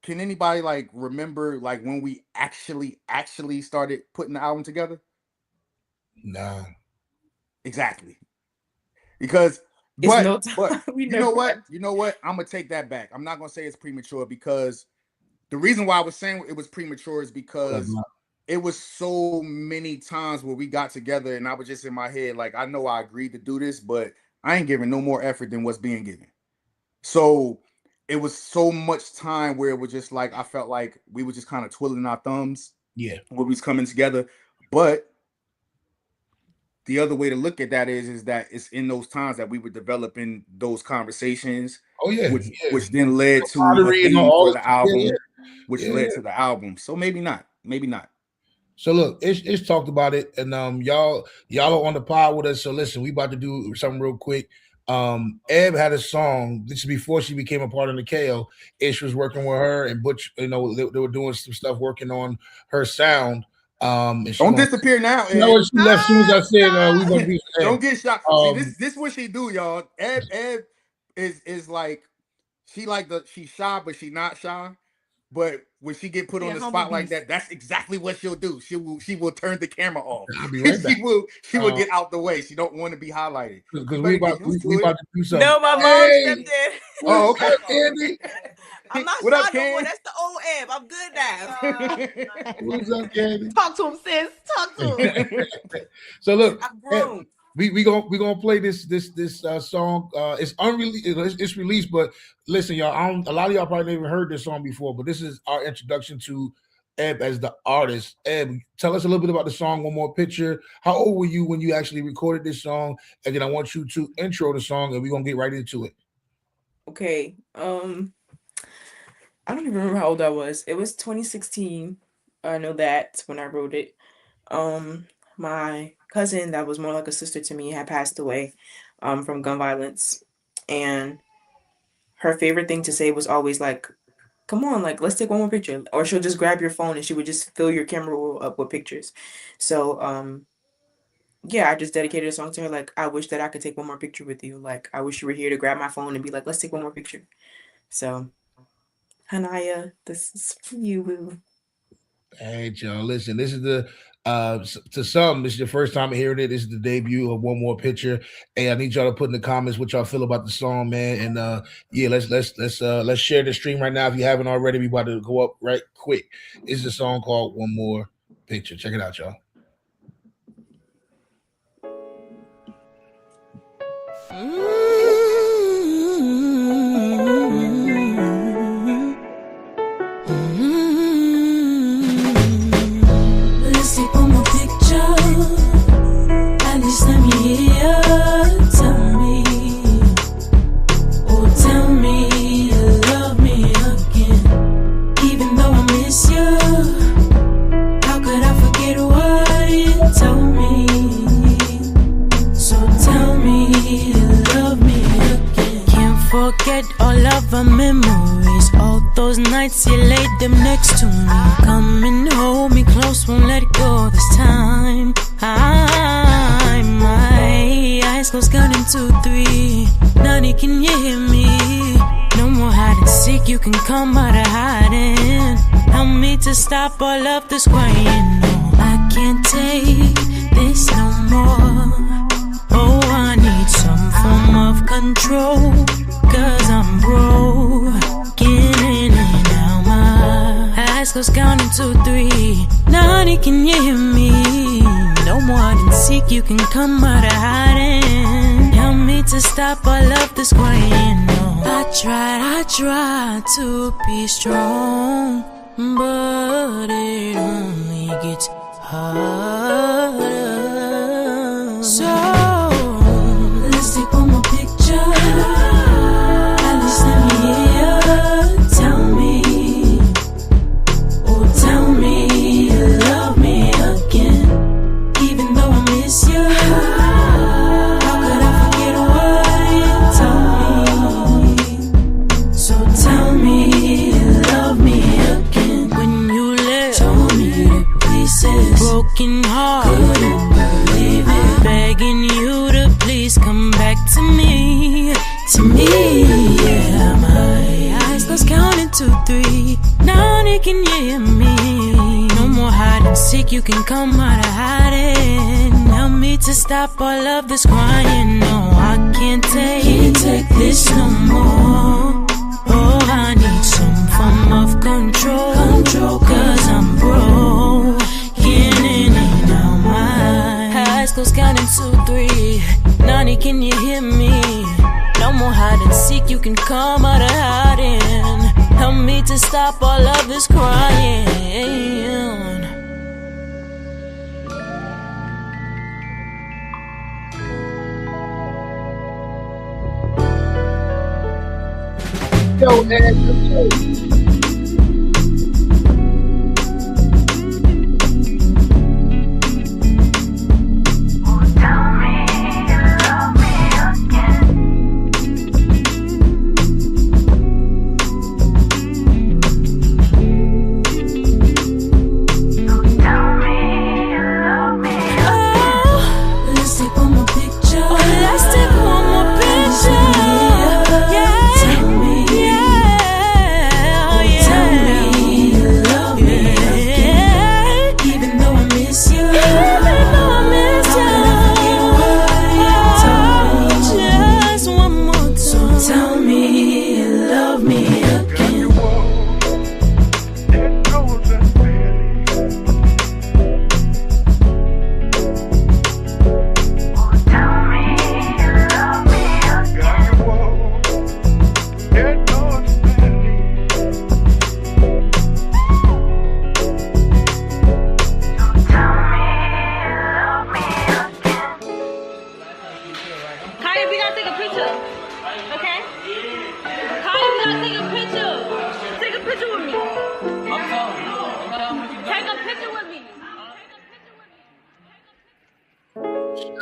Can anybody like remember like when we actually started putting the album together? No. Exactly. Because you know what? I'm gonna take that back. I'm not gonna say it's premature, because the reason why I was saying it was premature is because it was so many times where we got together and I was just in my head like, I know I agreed to do this, but I ain't giving no more effort than what's being given. So it was so much time where it was just like, I felt like we were just kind of twiddling our thumbs. Yeah. When we was coming together. But the other way to look at that is that it's in those times that we were developing those conversations. Oh yeah. Which then led to a theme for the album, which led to the album. So maybe not. So look, it's talked about it, and y'all are on the pod with us. So listen, we about to do something real quick. Eb had a song. This is before she became a part of Nikeo. Ish was working with her, and Butch, you know, they were doing some stuff working on her sound. And don't disappear now. You know what, she left as soon as I said we gonna do. Don't get shocked. See, this what she do, y'all. Eb is like she's shy, but she not shy. But when she get put on the spot like that, that's exactly what she'll do. She will turn the camera off. I'll be right back. She will get out the way. She don't want to be highlighted. Because we about to do something. No, my mom stepped in. Oh, okay, Candy. I'm not what shy up, no more. That's the old Eb. I'm good now. What's up, Candy? Talk to him, sis. Talk to him. So look, I've grown. We gonna play this song. It's unreleased. It's released, but listen, y'all. A lot of y'all probably never heard this song before, but this is our introduction to Eb as the artist. Eb, tell us a little bit about the song. One More Picture. How old were you when you actually recorded this song? And then I want you to intro the song, and we're gonna get right into it. Okay. I don't even remember how old I was. It was 2016. I know that when I wrote it. My cousin that was more like a sister to me had passed away from gun violence, and her favorite thing to say was always like, come on, like, let's take one more picture. Or she'll just grab your phone and she would just fill your camera roll up with pictures. So yeah, I just dedicated a song to her. Like, I wish that I could take one more picture with you. Like, I wish you were here to grab my phone and be like, let's take one more picture. So Hanaya, this is for you, boo. Hey, y'all, listen, this is the to some, this is your first time hearing it. This is the debut of One More Picture. Hey, I need y'all to put in the comments what y'all feel about the song, man. And yeah, let's share the stream right now. If you haven't already, we about to go up right quick. It's a song called One More Picture. Check it out, y'all. Let's take one more picture. At least let forget all of our memories. All those nights you laid them next to me. Come and hold me close, won't let go this time. My eyes close, counting 2, 3. Nani, can you hear me? No more hide and seek, you can come out of hiding. Help me to stop all of this crying. No, I can't take this no more. Oh, I need some form of control, 'cause I'm broken in and out. My eyes close, counting 2, 3. Nani, can you hear me? No more hide and seek, you can come out of hiding. Help me to stop all of this crying. No, I tried to be strong, but it only gets harder. So let's take one more picture. At least let me hear you tell me, oh tell me you love me again, even though I miss you. How could I forget what you told me? So tell me you love me again. When you left, tore me to pieces, broken heart, couldn't believe it. Begging you to please come back to me, yeah. My eyes closed, counting 2, 3. Now can you hear me? No more hide and seek, you can come out of hiding. Help me to stop all of this crying. No, I can't take this no more. Oh, I need some form of control, 'cause I'm broken in and out. My eyes closed, counting 2, 3. Nani, can you hear me? No more hide and seek, you can come out of hiding. Help me to stop all of this crying. Yo, Ed,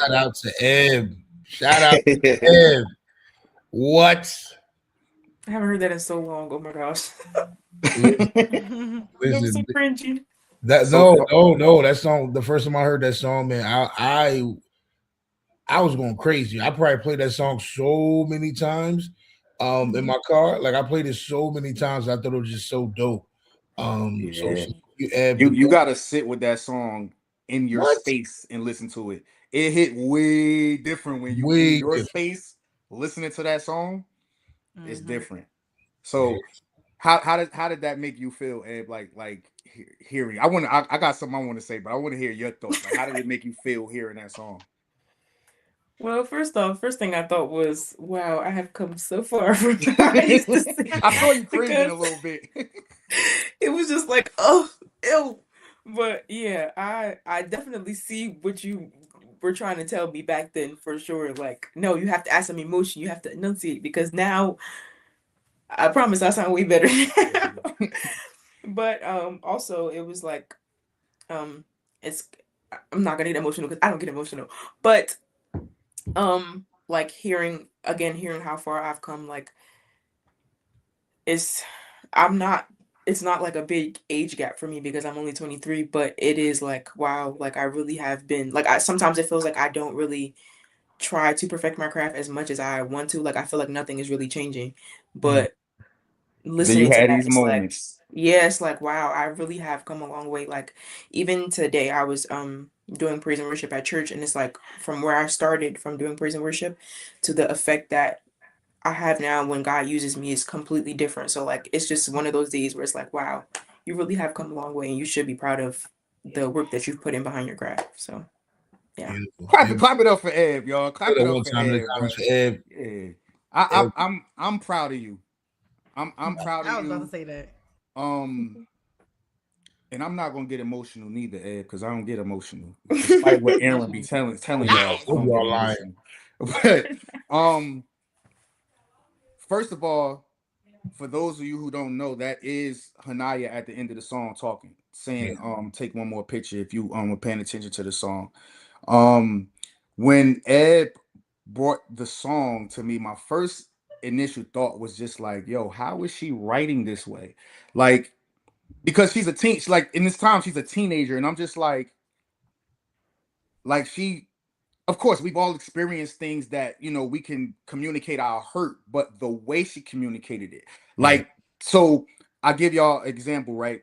shout out to Eb. Shout out to Eb. What? I haven't heard that in so long. Oh my gosh. Listen, so cringy. That no, that song. The first time I heard that song, man, I was going crazy. I probably played that song so many times in my car. Like I played it so many times. I thought it was just so dope. So you gotta sit with that song in your space and listen to it. It hit way different when you in your space listening to that song. It's different. So how did that make you feel, Ed? Like hearing? I got something I want to say, but I want to hear your thoughts. Like, how did it make you feel hearing that song? Well, first thing I thought was, wow, I have come so far from what I used to see. I saw you cringing a little bit. It was just like, oh, ew. But yeah, I definitely see what you were trying to tell me back then for sure. Like, no, you have to add some emotion. You have to enunciate because now I promise I sound way better. But also it was like it's I'm not gonna get emotional because I don't get emotional. But like hearing how far I've come, like it's not like a big age gap for me because I'm only 23, but it is like, wow, like I really have been like sometimes it feels like I don't really try to perfect my craft as much as I want to. Like I feel like nothing is really changing. But Then you listening to had that, these it's like, moments. yeah, it's like, wow, I really have come a long way. Like even today I was doing praise and worship at church, and it's like from where I started from doing praise and worship to the effect that I have now when God uses me is completely different. So like it's just one of those days where it's like, wow, you really have come a long way and you should be proud of the work that you've put in behind your craft. So yeah. Beautiful. Clap it up for Eb, y'all. Clap it up One for time in the Eb, bro. comments for Eb. Yeah. Eb. I'm proud of you. I'm proud of I was about to you. say that. And I'm not gonna get emotional neither, Ed, because I don't get emotional. Despite what Aaron be telling y'all, I don't get Y'all lying. emotional. But first of all, for those of you who don't know, that is Hanaya at the end of the song talking, saying, take one more picture if you were paying attention to the song. When Ed brought the song to me, my first initial thought was just like, yo, how is she writing this way? Like, because she's a teen, like in this time, she's a teenager, and I'm just like she, of course, we've all experienced things that, you know, we can communicate our hurt, but the way she communicated it, like, so I give y'all example, right?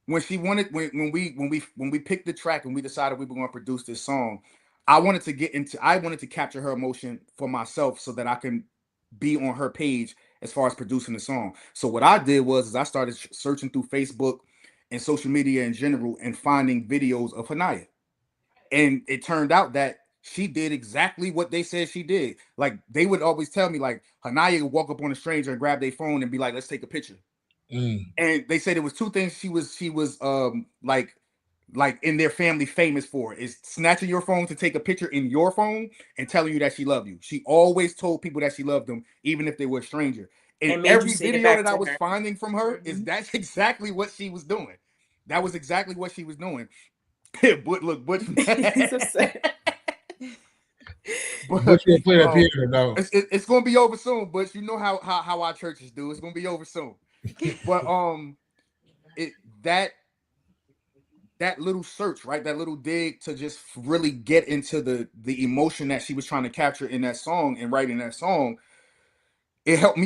When she wanted, when we picked the track and we decided we were going to produce this song, I wanted to capture her emotion for myself so that I can be on her page as far as producing the song. So what I did was I started searching through Facebook and social media in general and finding videos of Hanaya. And it turned out that she did exactly what they said she did. Like they would always tell me, like Hanaya would walk up on a stranger and grab their phone and be like, "Let's take a picture." And they said it was two things she was like in their family famous for is snatching your phone to take a picture in your phone and telling you that she loved you. She always told people that she loved them, even if they were a stranger. And And made you every say it video back that I to was her. finding from her is that's exactly what she was doing. That was exactly what she was doing. But look, Butch He's so sad. But you'll play that piano, though. It's gonna be over soon, but you know how our churches do. It's gonna be over soon. But it that little search, right? That little dig to just really get into the emotion that she was trying to capture in that song and writing that song. It helped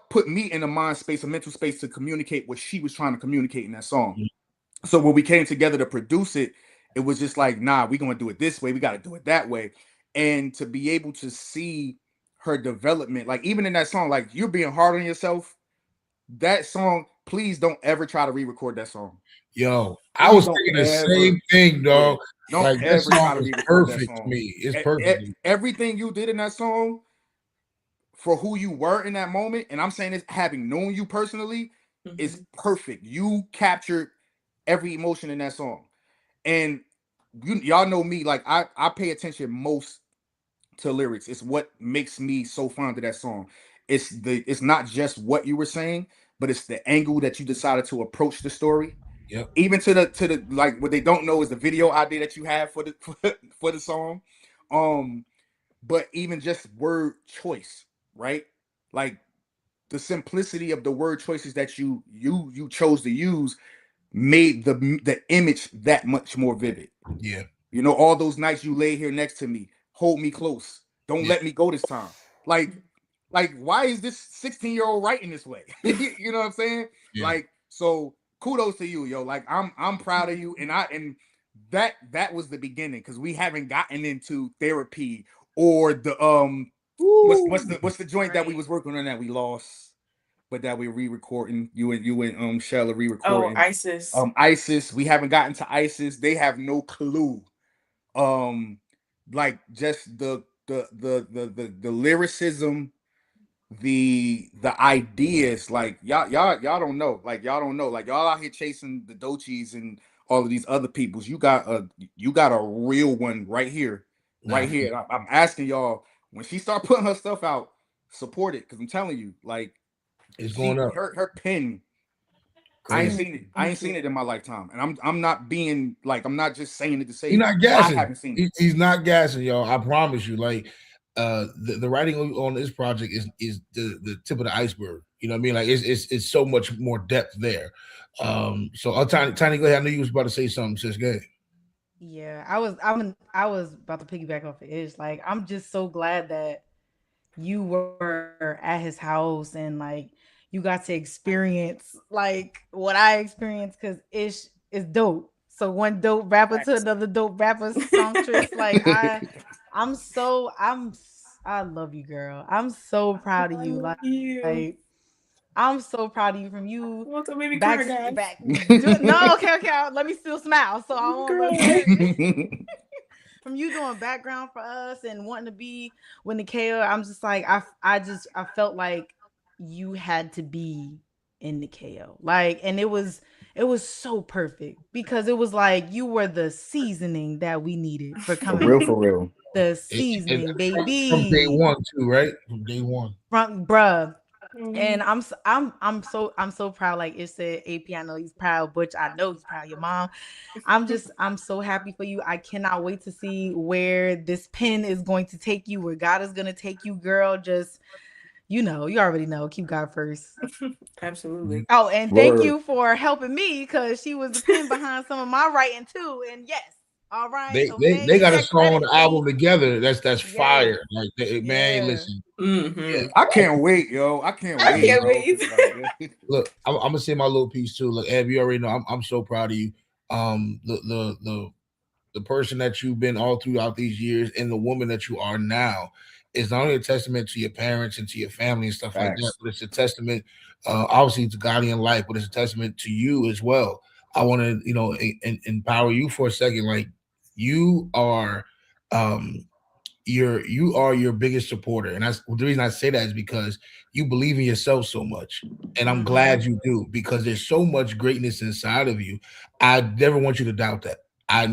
put me in a mind space, a mental space to communicate what she was trying to communicate in that song. So when we came together to produce it, it was just like, nah, we're gonna do it this way, we gotta do it that way. And to be able to see her development, like even in that song, like you're being hard on yourself. That song, please don't ever try to re-record that song. Yo, I Please was don't thinking the ever, same thing, dog. don't Like that ever song try to is re-record that perfect to song. me. It's perfect. Everything you did in that song for who you were in that moment, and I'm saying this having known you personally, is perfect. You captured every emotion in that song. And y'all know me, like I pay attention most to lyrics. It's what makes me so fond of that song. It's not just what you were saying, but it's the angle that you decided to approach the story. Yep. Even to the like what they don't know is the video idea that you have for the for the song. But even just word choice, right? Like the simplicity of the word choices that you chose to use made the image that much more vivid. Yeah. You know, all those nights you lay here next to me, hold me close, don't let me go this time. Like why is this 16-year-old writing this way? You know what I'm saying? Yeah. Like, so kudos to you, yo. Like I'm proud of you, and that was the beginning because we haven't gotten into therapy or the what's the joint that we was working on that we lost, but that we're re-recording. You and Shell are Oh, re-recording. ISIS. ISIS. We haven't gotten to ISIS. They have no clue. Like just the lyricism, the ideas, like y'all don't know. Like y'all don't know. Like y'all out here chasing the Doechis and all of these other peoples. You got a real one right here. Right here. I'm asking y'all, when she start putting her stuff out, support it. Cause I'm telling you, like it's going up. Her pen. I ain't seen it. I ain't seen it in my lifetime, and I'm not being like I'm not just saying it to say. He's not gassing. I haven't seen it. He's not gassing, y'all. I promise you. Like the writing on this project is the tip of the iceberg. You know what I mean? Like it's so much more depth there. So Tiny, go ahead. I knew you was about to say something, sis. Go ahead. Yeah, I was about to piggyback off of Ish. Like, I'm just so glad that you were at his house and like you got to experience like what I experienced, because Ish is dope. So one dope rapper to another dope rapper songstress. Like I love you, girl. I'm so proud of I you. love Like you. I'm so proud of you from you Well, don't make me back cry, guys. back. No, okay. Let me still smile. So I won't look Girl. serious. From you doing background for us and wanting to be with Nikeo, I'm just like I felt like you had to be in Nikeo. Like, and it was so perfect because it was like you were the seasoning that we needed for For coming real, back. for real. The And seasoning, from day baby. one too, right? From day one. From bruh. Mhm. And I'm so proud. Like it said, AP. I know he's proud. Butch, I know he's proud. Your mom. I'm so happy for you. I cannot wait to see where this pen is going to take you, where God is going to take you, girl. Just, you already know. Keep God first. Absolutely. Oh, and thank Word. you for helping me because she was the pen behind some of my writing too. And yes, all right, They okay, get got a that song on credit, the album Queen. together. That's Yes, fire. Like man, yeah. listen. Yeah, Mm-hmm. I can't wait, yo. I can't I wait, can't bro. wait. 'Cause, like, look, I'm gonna say my little piece too. Look, Ab, you already know I'm so proud of you. The person that you've been all throughout these years and the woman that you are now is not only a testament to your parents and to your family and stuff like that, facts. but it's a testament, obviously, to God in life, but it's a testament to you as well. I want to, empower you for a second. Like you are, um, you are your biggest supporter, and that's the reason I say that is because you believe in yourself so much, and I'm Mm-hmm. glad you do because there's so much greatness inside of you. I never want you to doubt that. I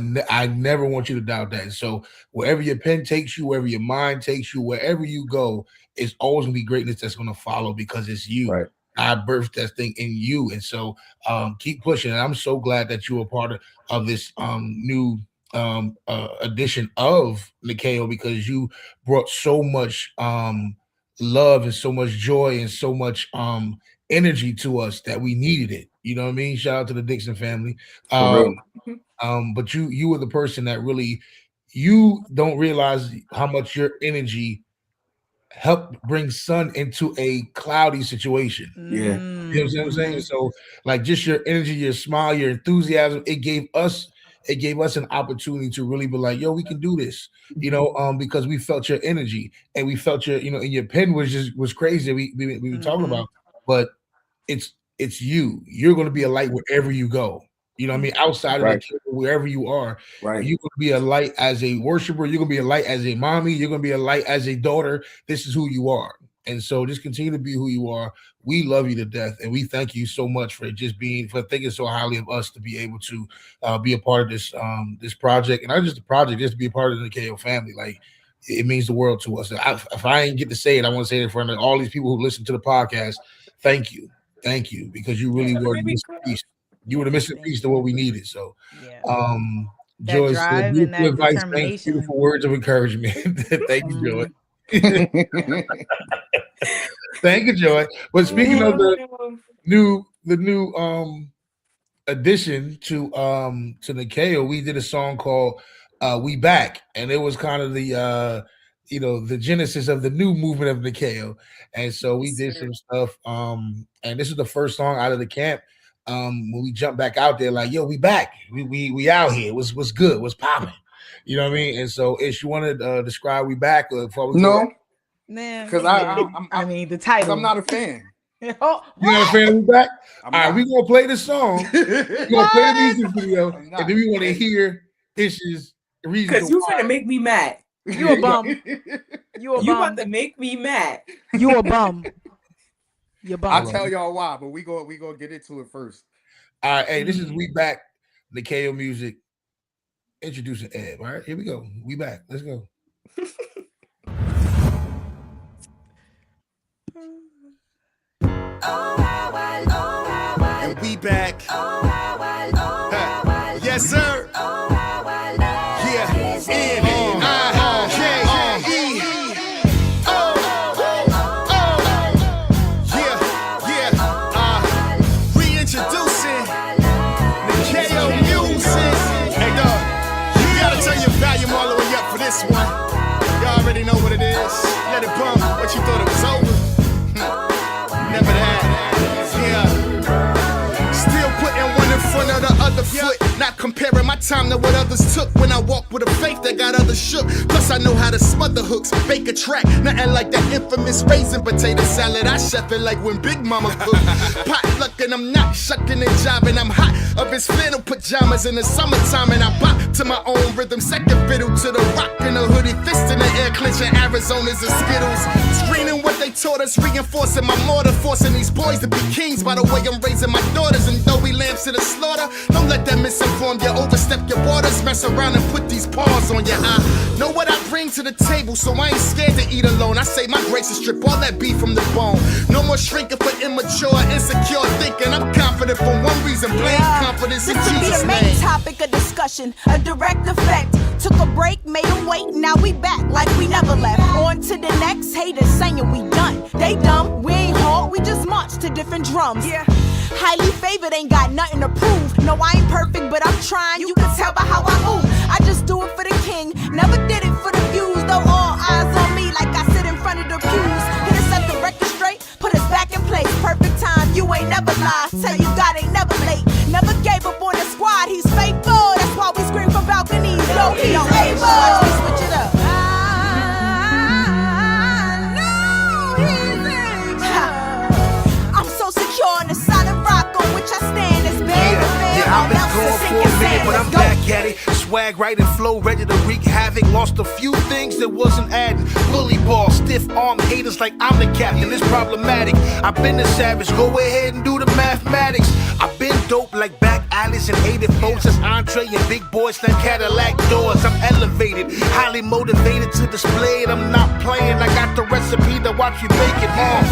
never want you to doubt that. And so wherever your pen takes you, wherever your mind takes you, wherever you go, it's always gonna be greatness that's gonna follow because it's you. Right. I birthed that thing in you, and so keep pushing. And I'm so glad that you are part of this new edition of Nikeo because you brought so much love and so much joy and so much energy to us that we needed it. You know what I mean? Shout out to the Dixon family. For Um, real. but you were the person that really you don't realize how much your energy helped bring sun into a cloudy situation. Yeah. You know what I'm saying? Mm-hmm. So, like, just your energy, your smile, your enthusiasm, it gave us an opportunity to really be like, yo, we can do this, because we felt your energy and we felt your, and your pen was crazy. We were talking Mm-hmm. about, but it's you. You're going to be a light wherever you go. You know what I mean? Outside of the Right. kingdom, wherever you are, Right. you're going to be a light as a worshiper. You're going to be a light as a mommy. You're going to be a light as a daughter. This is who you are. And so just continue to be who you are. We love you to death. And we thank you so much for thinking so highly of us to be able to be a part of this project. And not just the project, just to be a part of the KO family. Like, it means the world to us. If I ain't get to say it, I want to say it in front of all these people who listen to the podcast. Thank you. Thank you. Because you really were the Maybe missing piece. You were the Yes, missing thank piece to what we you. needed. So, Yeah. That Joy said, drive and beautiful that advice. Thanks. determination. Beautiful words of encouragement. Thank you, Joy. Mhm. Thank you, Joy. But speaking of Oh, the no. new addition to Nikeo, we did a song called We Back, and it was kind of the genesis of the new movement of Nikeo. And so we Yes, did sir. some stuff. And this is the first song out of the camp. When we jumped back out there, like, yo, we back. We out here. What's good? What's popping? You know what I mean? And so if you want to describe We Back before we go, No, Nah, because yeah. I'm I mean, the because I'm title. not a fan. Oh, you not a fan what? of We Back? I'm All right, not. we gonna play the song. We're gonna play the What? music video, I'm and not. then we want to hear Ish's reason to Because you why. finna make me mad. You a bum. You a You about bum. to make me mad. You a bum. You a I'll bum. tell y'all why, but we gonna get into it first. All right, hey, this is We Back, Nikeo Music, introducing Ed. All right, here we go. We back. Let's go. And we back. Yes, sir. Yeah. N-I-K-E. time than what others took. When I walk with a faith that got others shook. Plus I know how to smother hooks, bake a track. Nothing like that infamous raisin potato salad. I chef it like when Big Mama cooked. Potluck and I'm not shucking and jiving. I'm hot of his flannel pajamas in the summertime. And I bop to my own rhythm. Second fiddle to the rock and a hoodie. Fist in the air, clenching Arizonas and Skittles. Screening what they taught us, reinforcing my mortar. Forcing these boys to be kings by the way I'm raising my daughters. And though we lambs to the slaughter, don't let that misinform you. Overstep your borders, mess around and put these paws on you. I know what I bring to the table, so I ain't scared to eat alone. I say my grace is strip all that beef from the bone. No more shrinking for immature, insecure thinking. I'm confident for one reason, blame confidence in Jesus' name. This should be the main topic of discussion, a direct effect. Took a break, made them wait, now we back like we never left. On to the next, haters saying we done. They dumb, we ain't hard, we just march to different drums. Yeah. Highly favored, ain't got nothing to prove. No, I ain't perfect, but I'm trying. You can tell by how I move. I just do it for the king, never did it for the views. Though all eyes on me, like I sit in front of the pews. Hit us at the record straight, put us back in place. Perfect time, you ain't never lied. Tell you God ain't never late. Never gave up on the squad, he's faithful. That's why we scream from balconies. No, he's able. Watch me switch it up. I'm so secure in the solid rock on which I stand. It's bad. I've been going for a minute, but I'm back at it. Swag right and flow, ready to wreak havoc. Lost a few things that wasn't adding. Bully ball, stiff arm haters like I'm the captain. It's problematic. I've been a savage. Go ahead and do the mathematics. I've been dope like back Alice and hated folks as Andre and big boys slam Cadillac doors. I'm elevated, highly motivated to display it. I'm not playing. I got the recipe to watch you make it on.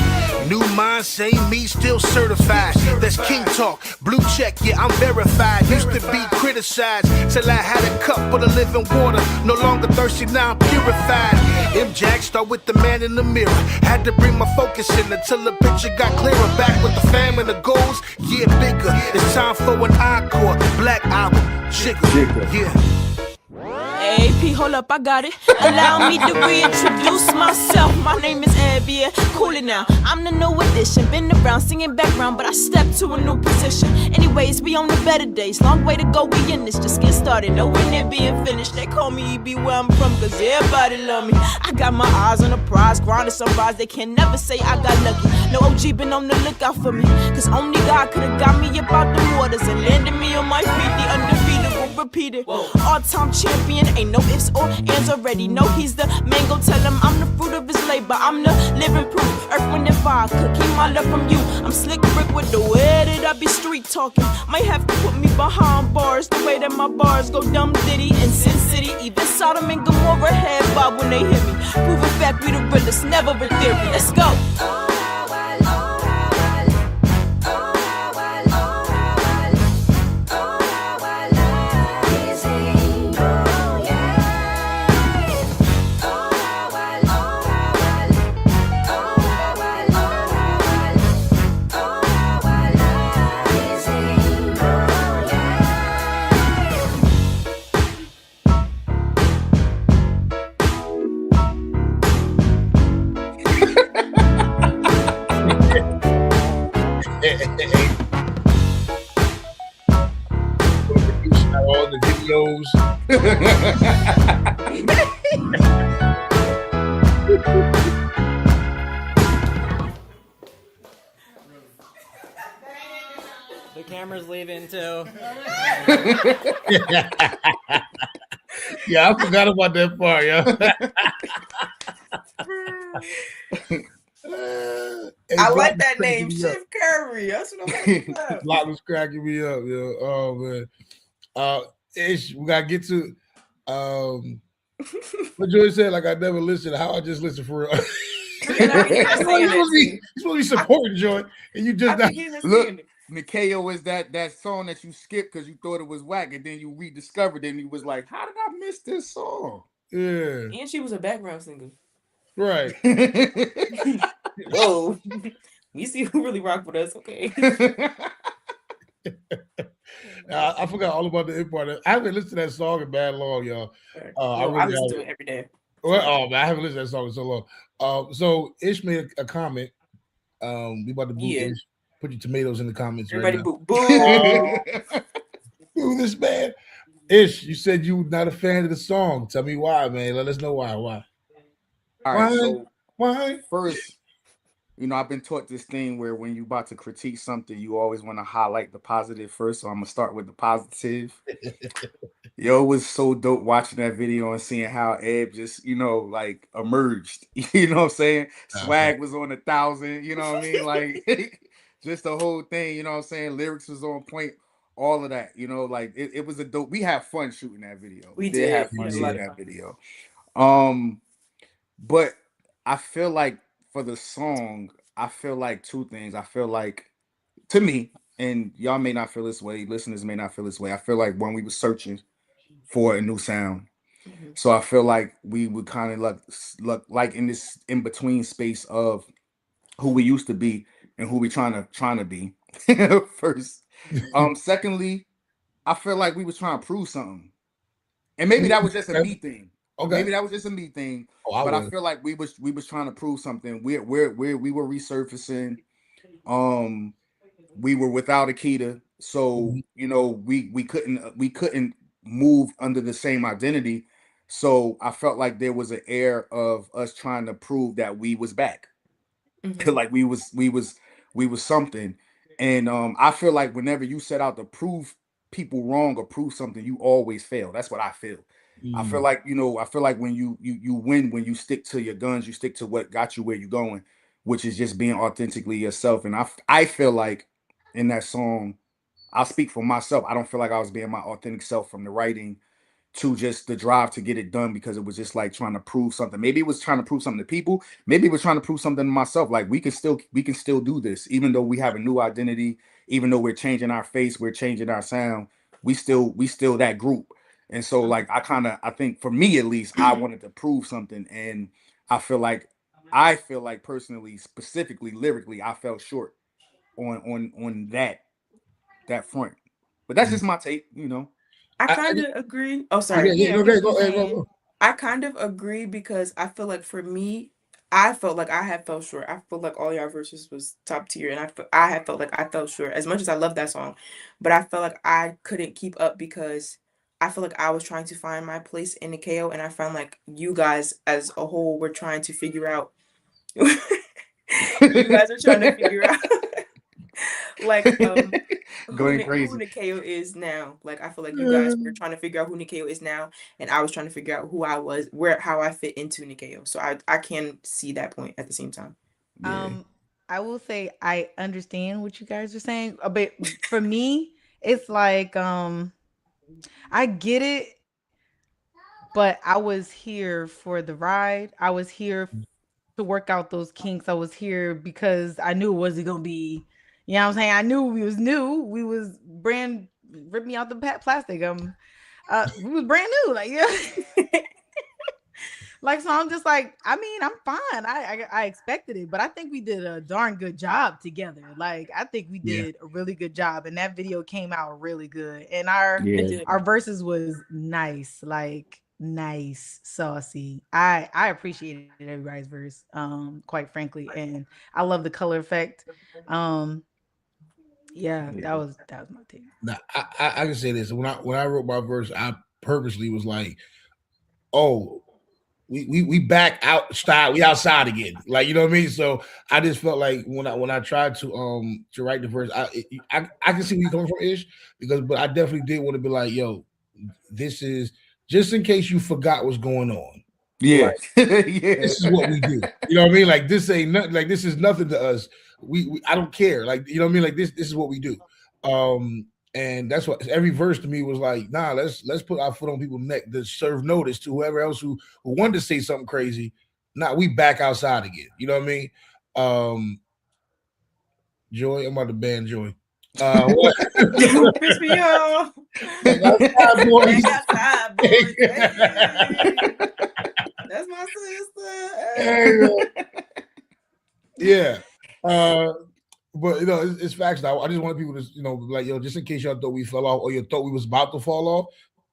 New mind, same me, still certified. That's king talk, blue check, yeah, I'm verified. Used to be criticized till I had a cup of the living water. No longer thirsty, now I'm purified. M-Jack, start with the man in the mirror. Had to bring my focus in until the picture got clearer. Back with the fam and the goals, yeah, bigger. It's time for an encore, Black Album, Jiggle, yeah. AP, hold up, I got it. Allow me to reintroduce myself. My name is Abby, yeah. Cool it now. I'm the new addition. Been around singing background, but I stepped to a new position. Anyways, we on the better days. Long way to go, we in this. Just get started. Nowhere near being finished. They call me EB where I'm from, cause everybody love me. I got my eyes on the prize. Grinding some bars, they can never say I got lucky. No OG been on the lookout for me, cause only God could've got me about the waters and landed me on my feet. The undefeated, repeated. All-time champion, ain't no ifs or ands already. Know he's the man, go tell him I'm the fruit of his labor. I'm the living proof, earth, wind, and fire. Could keep my love from you. I'm slick brick with the way that I be street talking. Might have to put me behind bars, the way that my bars go dumb Diddy and Sin City. Even Sodom and Gomorrah head bob when they hear me. Proving fact we the realest, never a theory. Let's go. All the videos. The camera's leaving too. Yeah, I forgot about that part, yo. I like that name, Chef Curry. That's what I'm like. Block was cracking me up, yo. Oh man. Ish, we gotta get to what Joy said, like I never listened. How I just listened for real. You're supposed to be supporting Joy, and you just look. Nikeo is that song that you skipped because you thought it was whack, and then you rediscovered it, and you was like, "How did I miss this song?" Yeah, and she was a background singer, right? Whoa, we see who really rock with us, okay? I forgot all about the part. I haven't listened to that song in bad long, y'all. I listen to it every day. Well, oh man, I haven't listened to that song in so long. So Ish made a comment. We about to boot Ish. Put your tomatoes in the comments. Everybody right boo. Boo this man. Ish, you said you were not a fan of the song. Tell me why, man. Let us know why. Why? All right, so why? First, I've been taught this thing where when you about to critique something, you always want to highlight the positive first. So I'm gonna start with the positive. Yo, it was so dope watching that video and seeing how Eb just, like emerged. You know what I'm saying? Swag was on 1,000, you know what I mean? Like just the whole thing, you know what I'm saying? Lyrics was on point, all of that, like it was a dope. We had fun shooting that video. We did have fun shooting that video. But I feel like for the song, I feel like two things. I feel like, to me, and y'all may not feel this way, listeners may not feel this way. I feel like when we were searching for a new sound, so I feel like we would kind of like in this in between space of who we used to be and who we trying to be first. Secondly, I feel like we was trying to prove something, and maybe that was just a me thing. Okay. Maybe that was just a me thing. But I feel like we was trying to prove something. We were resurfacing. We were without Akita, so we couldn't move under the same identity. So I felt like there was an air of us trying to prove that we was back. Like we was something. And I feel like whenever you set out to prove people wrong or prove something, you always fail. That's what I feel. I feel like, when you win, when you stick to your guns, you stick to what got you where you're going, which is just being authentically yourself. And I feel like in that song, I'll speak for myself. I don't feel like I was being my authentic self from the writing to just the drive to get it done, because it was just like trying to prove something. Maybe it was trying to prove something to people. Maybe it was trying to prove something to myself. Like we can still do this, even though we have a new identity, even though we're changing our face, we're changing our sound. We still that group. And so like I think for me at least, I wanted to prove something, and I feel like personally, specifically lyrically, I fell short on that front. But that's just my take, I kind of agree. Oh, sorry. Go. I kind of agree because I feel like for me, I felt like I had fell short. I felt like all y'all verses was top tier, and I had felt like I fell short as much as I love that song, but I felt like I couldn't keep up because I feel like I was trying to find my place in Nikeo, and I found like you guys as a whole were trying to figure out. You guys are trying to figure out like who Nikeo is now. Like I feel like you guys were trying to figure out who Nikeo is now, and I was trying to figure out who I was, how I fit into Nikeo. So I can see that point at the same time. I will say I understand what you guys are saying, but for me, it's like I get it, but I was here for the ride. I was here to work out those kinks. I was here because I knew it wasn't gonna be, you know what I'm saying? I knew we was new. We was rip me out the plastic. We was brand new, like yeah. Like, so I'm just like, I mean, I'm fine. I expected it, but I think we did a darn good job together. Like, I think we did a really good job, and that video came out really good. And our verses was nice, like nice, saucy. I appreciated everybody's verse, quite frankly, and I love the color effect. That was my take. Now, I can say this: when I wrote my verse, I purposely was like, oh. We back outside. We outside again. Like, you know what I mean? So I just felt like when I tried to write the verse, I can see where you're coming from, Ish, but I definitely did want to be like, yo, this is just in case you forgot what's going on. Yeah. Like, this is what we do. You know what I mean? Like this ain't nothing, like this is nothing to us. We I don't care. Like, you know what I mean? Like this is what we do. And that's what every verse to me was like, nah, let's put our foot on people's neck to serve notice to whoever else who wanted to say something crazy. Nah, we back outside again. You know what I mean? Joy, I'm about to ban Joy. What? Fish for y'all. Back outside, boys. That's my sister. Hey, yeah. But it's facts now. I just want people to, like, yo, just in case y'all thought we fell off or you thought we was about to fall off.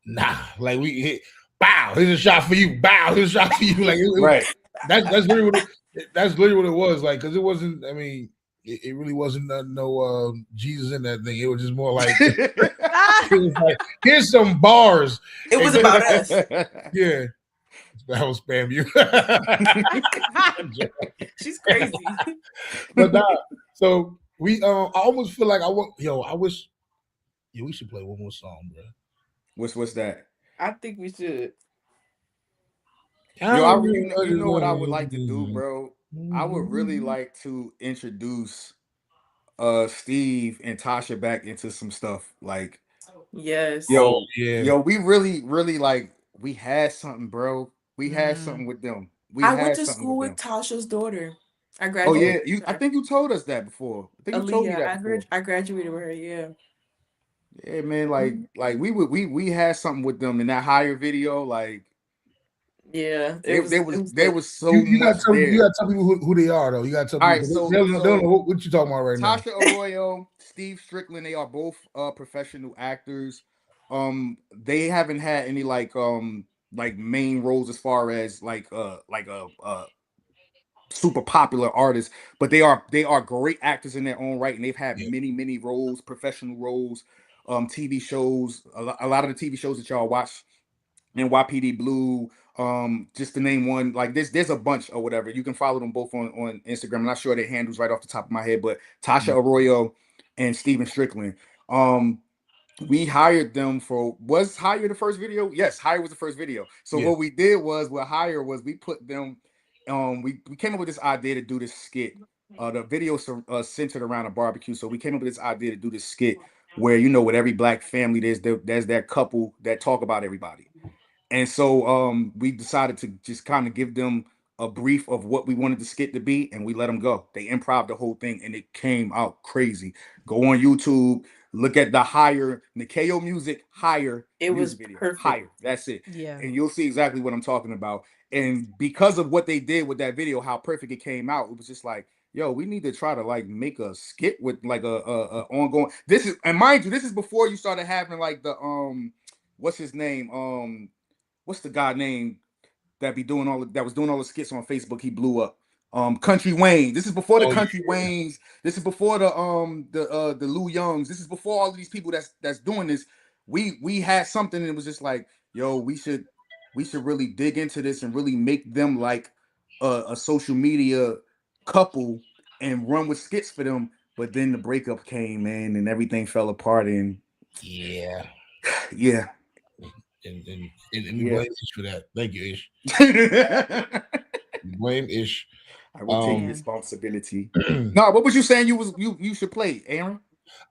Nah, like we hit, bow, here's a shot for you, bow, here's a shot for you. Like, right. That's literally what it was. Like, because it wasn't, I mean, it really wasn't no Jesus in that thing. It was just more like It was like, here's some bars. It was about us. Yeah. That was spam you. She's crazy. But nah, so we I almost feel like I wish we should play one more song, bro. What's that? I think we should. Yo, you know what I would like to do, bro? I would really like to introduce Steve and Tasha back into some stuff. Like, Yes. yo, we really like we had something, bro. We had something with them. We I went had to something school with with them. Tasha's daughter. I Oh graduated. yeah, I think you told us that before. I think you told me Aaliyah. that before. I graduated with her. Yeah. Yeah, man, like we had something with them in that higher video. Like Yeah. there was so You much gotta tell there. people who they are though. You gotta tell All people right, 'cause so they don't know what you talking about right now. Tasha Arroyo, Steve Strickland, they are both professional actors. They haven't had any like main roles as far as like a super popular artists, but they are great actors in their own right, and they've had many roles, professional roles, TV shows. A lot of the TV shows that y'all watch NYPD Blue, just to name one. Like there's a bunch or whatever. You can follow them both on Instagram. I'm not sure their handles right off the top of my head, but Tasha Arroyo and Steven Strickland. We hired them for was Hire the first video? Yes, Hire was the first video. So what we did was with Hire was we put them we came up with this idea to do this skit. The video centered around a barbecue. So we came up with this idea to do this skit where with every black family there's that couple that talk about everybody. And so we decided to just kind of give them a brief of what we wanted the skit to be, and we let them go. They improv the whole thing, and it came out crazy. Go on YouTube, look at the Higher Nikeo music, Higher It was music video, perfect. Higher. That's it. Yeah. And you'll see exactly what I'm talking about. And because of what they did with that video, how perfect it came out, it was just like, yo, we need to try to like make a skit with like a ongoing. This is, and mind you, this is before you started having like the what's his name? What's the guy name that was doing all the skits on Facebook? He blew up. Country Wayne. This is before the Country Waynes. This is before the Lou Youngs. This is before all of these people that's doing this. We had something and it was just like, yo, we should really dig into this and really make them like a social media couple and run with skits for them. But then the breakup came, man, and everything fell apart. And yeah. And we blame Ish for that. Thank you, Ish. Blame Ish. I will take responsibility. No, what was you saying? You should play, Aaron?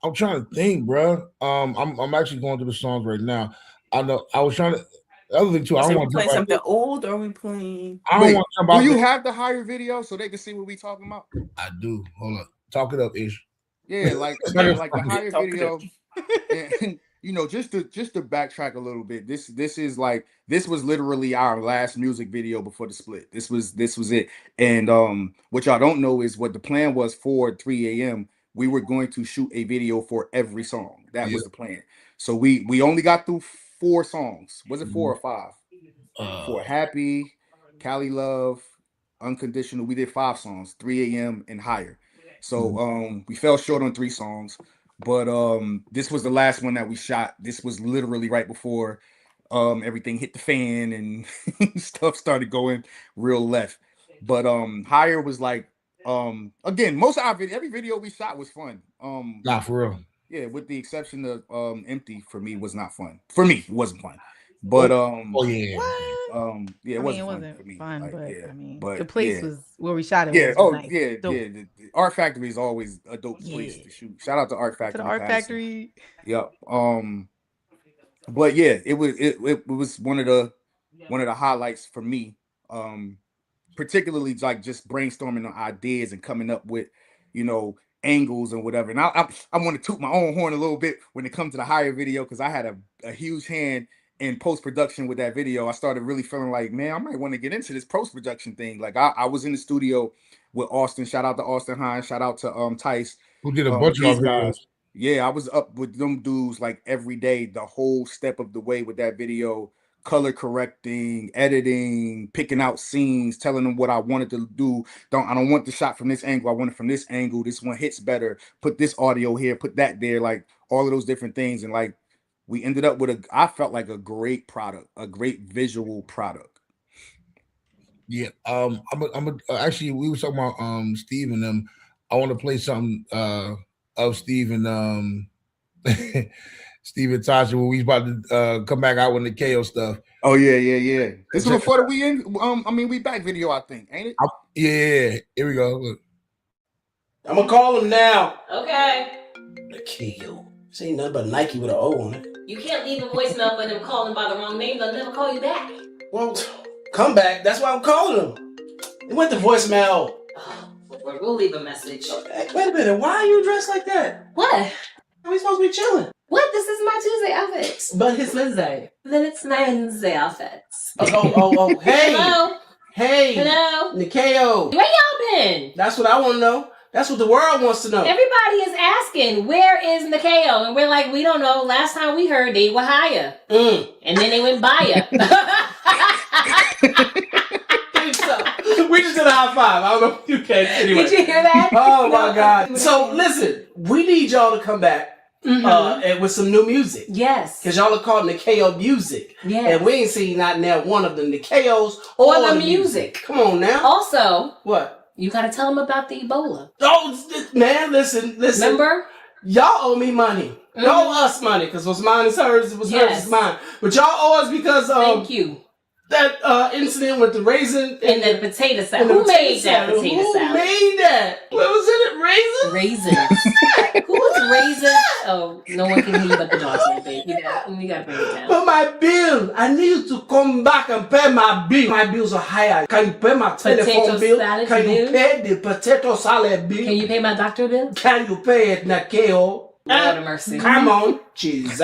I'm trying to think, bro. I'm actually going through the songs right now. I know. I was trying to. The other thing too. I don't want to play something old, or we playing. I don't want to talk about. Do you have the Higher video so they can see what we talking about? I do. Hold up. Talk it up, Ish. Yeah, like the Higher video. And, just to backtrack a little bit, this was literally our last music video before the split. This was it. And what y'all don't know is what the plan was for 3 a.m. We were going to shoot a video for every song. That was the plan. So we only got through 4 songs. Was it 4 or 5? For Happy, Cali Love, Unconditional. We did 5 songs, 3 a.m. and Higher. So we fell short on 3 songs. But this was the last one that we shot. This was literally right before everything hit the fan and stuff started going real left. But Higher was like again, most of every video we shot was fun. Not for real. Yeah, with the exception of Empty, for me was not fun. For me, it wasn't fun. But yeah. It wasn't fun, like, but yeah, I mean, but the place was where we shot it. Yeah, was nice. The Art Factory is always a dope place to shoot. Shout out to Art Factory. To the Art Factory. Yep. But yeah, it was one of the highlights for me. Particularly like just brainstorming on ideas and coming up with, angles and whatever. And I want to toot my own horn a little bit when it comes to the Higher video, because I had a huge hand in post-production with that video. I started really feeling like, man, I might want to get into this post-production thing. Like I was in the studio with Austin. Shout out to Austin Hines. Shout out to Tice. Who did a bunch of videos. Yeah, I was up with them dudes like every day, the whole step of the way with that video, color correcting, editing, picking out scenes, telling them what I wanted to do. I don't want the shot from this angle. I want it from this angle. This one hits better. Put this audio here, put that there, like all of those different things. And like we ended up with I felt like a great product, a great visual product. Yeah. Actually, we were talking about Steve and them. I want to play something of Steve and Steve and Tasha when we about to come back out with the Nikeo stuff. Oh yeah. This is before the we in. We back video, I think, ain't it? Yeah. Here we go. Look. I'm gonna call him now. Okay. Nikeo. This ain't nothing but Nike with an O on it. You can't leave a voicemail for them calling by the wrong name. They'll never call you back. Well, come back. That's why I'm calling them. It went to voicemail. We'll leave a message. Wait a minute. Why are you dressed like that? What? Are we supposed to be chilling? What? This is my Tuesday outfit. But it's Wednesday. Then it's my Wednesday outfit. Oh. Hey. Hello? Hey. Hello? Nikeo. Where y'all been? That's what I want to know. That's what the world wants to know. Everybody is asking, where is Nikeo? And we're like, we don't know. Last time we heard they were higher. And then they went by We just did a high five. I don't know if you can. Anyway. Did you hear that? Oh my God. So listen, we need y'all to come back and with some new music. Yes. Because y'all are called Nikeo Music. Yes. And we ain't seen not now one of the Nikeos or the music. Come on now. Also, what? You gotta tell them about the Ebola. Oh, man, listen. Remember? Y'all owe me money. Y'all owe us money because what's mine is hers. What's hers is mine. But y'all owe us because thank you. That incident with the raisin and the potato salad. Who made that potato salad? Who made that? What was in it? Raisins? Who was raisins? Oh, no one can hear you but the dogs, baby. We gotta bring it down. But my bill, I need to come back and pay my bill. My bills are higher. Can you pay my telephone bill? Can you pay the potato salad bill? Can you pay my doctor bill? Can you pay it, Nikeo? Lord have mercy. Come on. Jesus.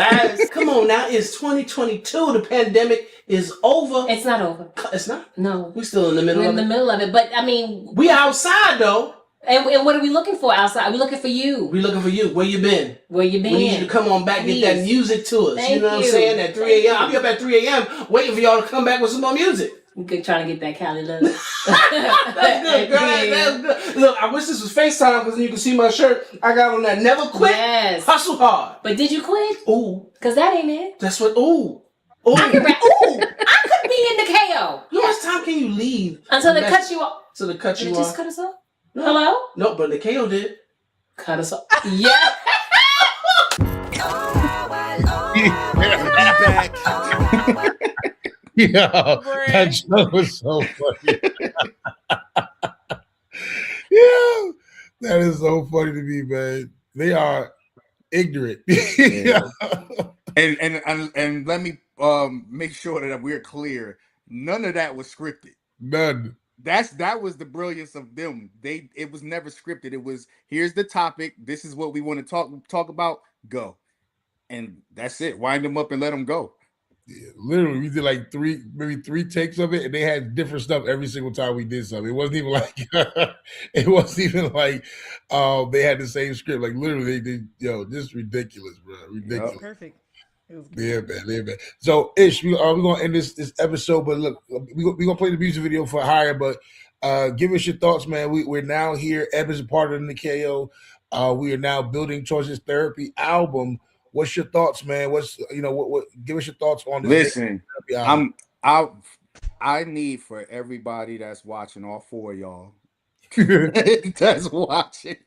Come on now. It's 2022. The pandemic is over. It's not over. It's not? No. We're still in the middle of it. We're in the middle of it. But, I mean... We outside, though. And what are we looking for outside? We're looking for you. We're looking for you. Where you been? Where you been? We need you to come on back, Please. get that music to us. Thank you know what I'm saying? At 3 a.m. I'll be up at 3 a.m. waiting for y'all to come back with some more music. We're trying to get that Cali love. That's good, girl. That's good. Look, I wish this was FaceTime because then you can see my shirt. I got on that never quit. Yes. Hustle hard. But did you quit? Ooh. Because that ain't it. That's what, ooh. I could be in Nikeo. How much time can you leave? Until they cut you off. So they cut you off. Just cut us off? No. Hello? No, but Nikeo did. Cut us off. Yeah. Yeah, that joke was so funny. Yeah, that is so funny to me, man. They are ignorant. Yeah. And let me make sure that we're clear. None of that was scripted. None. That was the brilliance of them. It was never scripted. It was, here's the topic. This is what we want to talk about. Go. And that's it. Wind them up and let them go. Yeah, literally, we did like maybe three takes of it, and they had different stuff every single time we did something. It wasn't even like they had the same script. Like literally, they did. This is ridiculous, bro. Ridiculous. Yep. Perfect. Yeah, man. So, Ish, we're gonna end this episode, but look, we're gonna play the music video for Hire. But give us your thoughts, man. We're now here. Eb is a part of the Nikeo. We are now building Choices Therapy album. What's your thoughts, man? What give us your thoughts on this. Listen, I need for everybody that's watching, all four of y'all that's watching,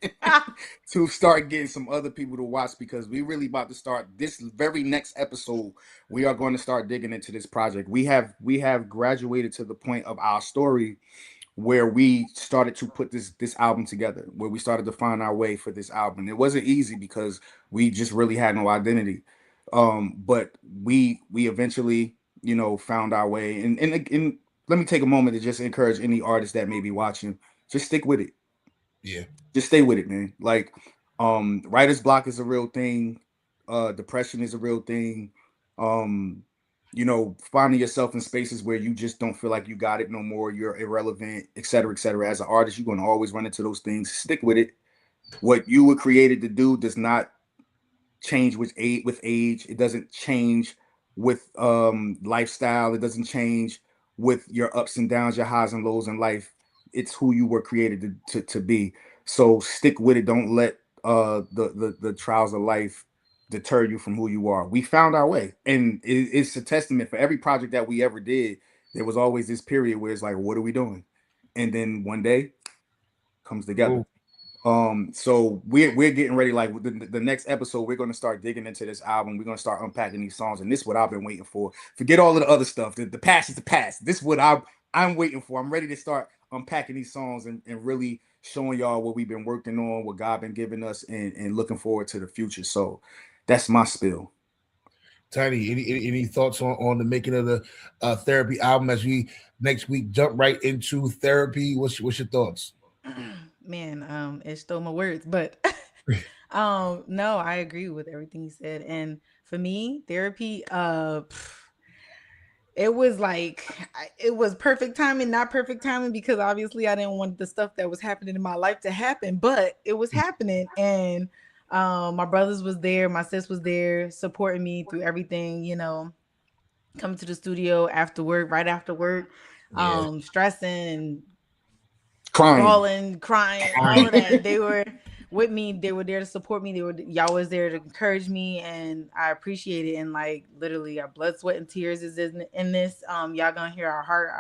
to start getting some other people to watch, because we really about to start this very next episode. We are going to start digging into this project. We have graduated to the point of our story where we started to put this album together, where we started to find our way for this album. It wasn't easy because we just really had no identity. But we eventually, found our way. And let me take a moment to just encourage any artist that may be watching, just stick with it. Yeah. Just stay with it, man. Like, writer's block is a real thing. Depression is a real thing. Finding yourself in spaces where you just don't feel like you got it no more, you're irrelevant, et cetera, et cetera. As an artist, you're going to always run into those things. Stick with it. What you were created to do does not change with age. It doesn't change with lifestyle. It doesn't change with your ups and downs, your highs and lows in life. It's who you were created to be. So stick with it. Don't let the trials of life deter you from who you are. We found our way, and it's a testament for every project that we ever did. There was always this period where it's like, what are we doing? And then one day comes together. So we're getting ready. Like the next episode, we're gonna start digging into this album. We're gonna start unpacking these songs, and this is what I've been waiting for. Forget all of the other stuff. The past is the past. This is what I'm waiting for. I'm ready to start unpacking these songs and really showing y'all what we've been working on, what God been giving us, and looking forward to the future. So that's my spill. Tiny, any thoughts on the making of the therapy album as we next week jump right into therapy? What's your thoughts? Man, it stole my words, but no, I agree with everything you said. And for me, therapy, it was like it was perfect timing, not perfect timing, because obviously I didn't want the stuff that was happening in my life to happen, but it was happening. And my brothers was there, my sis was there supporting me through everything, coming to the studio after work, right after work, stressing and bawling, crying, all of that. They were with me. They were there to support me. Y'all was there to encourage me, and I appreciate it. And like literally, our blood, sweat, and tears is in this. Y'all gonna hear our heart,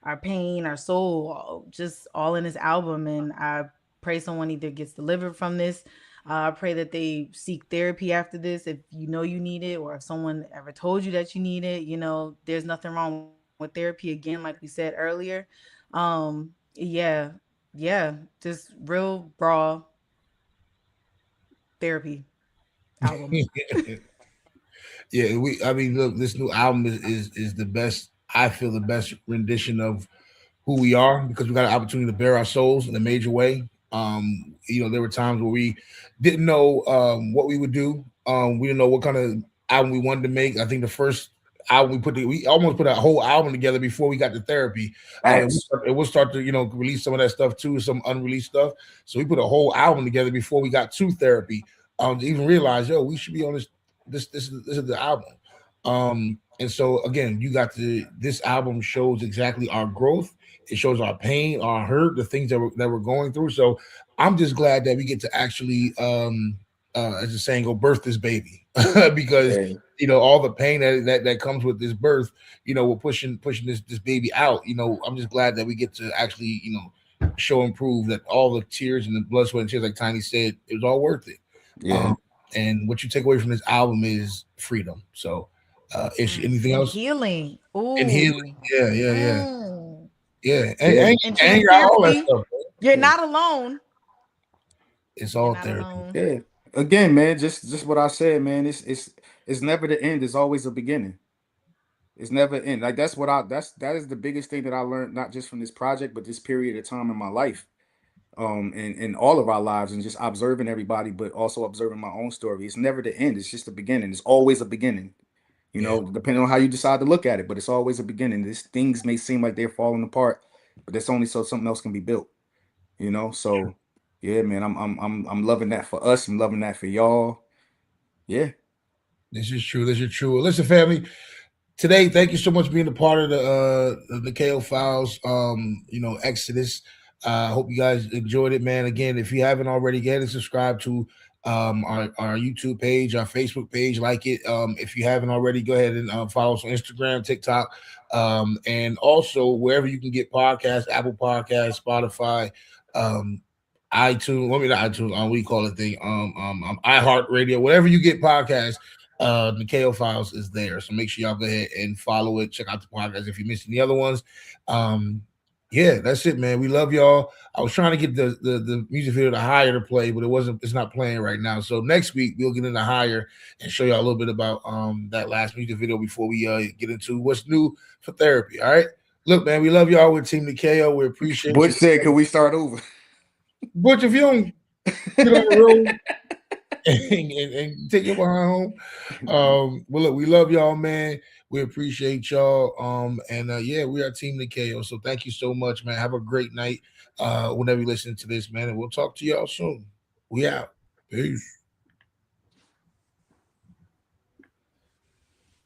our pain, our soul, just all in this album. And I pray someone either gets delivered from this. I pray that they seek therapy after this if you know you need it, or if someone ever told you that you need it. There's nothing wrong with therapy. Again, like we said earlier. Yeah, yeah, just real raw therapy album. Yeah, I mean, look, this new album is the best. I feel the best rendition of who we are because we got an opportunity to bear our souls in a major way. There were times where we didn't know what we would do. We didn't know what kind of album we wanted to make. I think the first album we almost put a whole album together before we got to therapy. We'll start to release some of that stuff too, some unreleased stuff. So we put a whole album together before we got to therapy. To even realize, we should be on this. This is the album. And so again, this album shows exactly our growth. It shows our pain, our hurt, the things that we're going through. So I'm just glad that we get to actually, as the saying go, birth this baby because all the pain that comes with this birth, we're pushing this baby out. I'm just glad that we get to actually, show and prove that all the tears and the blood, sweat, and tears, like Tiny said, it was all worth it. Yeah. And what you take away from this album is freedom. So, anything else? Healing. Ooh. And healing. Yeah. Yeah, and anger, all that transparency. stuff. You're not alone. It's all therapy. Yeah. Again, man, just what I said, man. It's never the end. It's always a beginning. It's never end. Like that is the biggest thing that I learned, not just from this project, but this period of time in my life, and all of our lives, and just observing everybody, but also observing my own story. It's never the end. It's just the beginning. It's always a beginning. Depending on how you decide to look at it, but it's always a beginning. These things may seem like they're falling apart, but that's only so something else can be built. So yeah, man, I'm loving that for us. I'm loving that for y'all. Yeah. This is true. Listen, family. Today, thank you so much for being a part of the Nikeo Files. Exodus. Hope you guys enjoyed it, man. Again, if you haven't already, get and subscribe to our YouTube page, our Facebook page, like it. If you haven't already, go ahead and follow us on Instagram, TikTok, and also wherever you can get podcasts, Apple Podcasts, Spotify, iTunes. Not iTunes. We call it the iHeartRadio. Whatever you get podcasts, Nikeo Files is there. So make sure y'all go ahead and follow it. Check out the podcast if you missed any other ones. Yeah, that's it, man. We love y'all. I was trying to get the music video to Higher to play, but it's not playing right now. So next week we'll get into Higher and show y'all a little bit about that last music video before we get into what's new for therapy. All right. Look, man, we love y'all. We're Team Nikeo. We appreciate Butch said, can we start over? Butch, if you don't get on the road and take your behind home. Well, look, we love y'all, man. We appreciate y'all. Yeah, we are Team Nikeo. So thank you so much, man. Have a great night whenever you listen to this, man. And we'll talk to y'all soon. We out. Peace.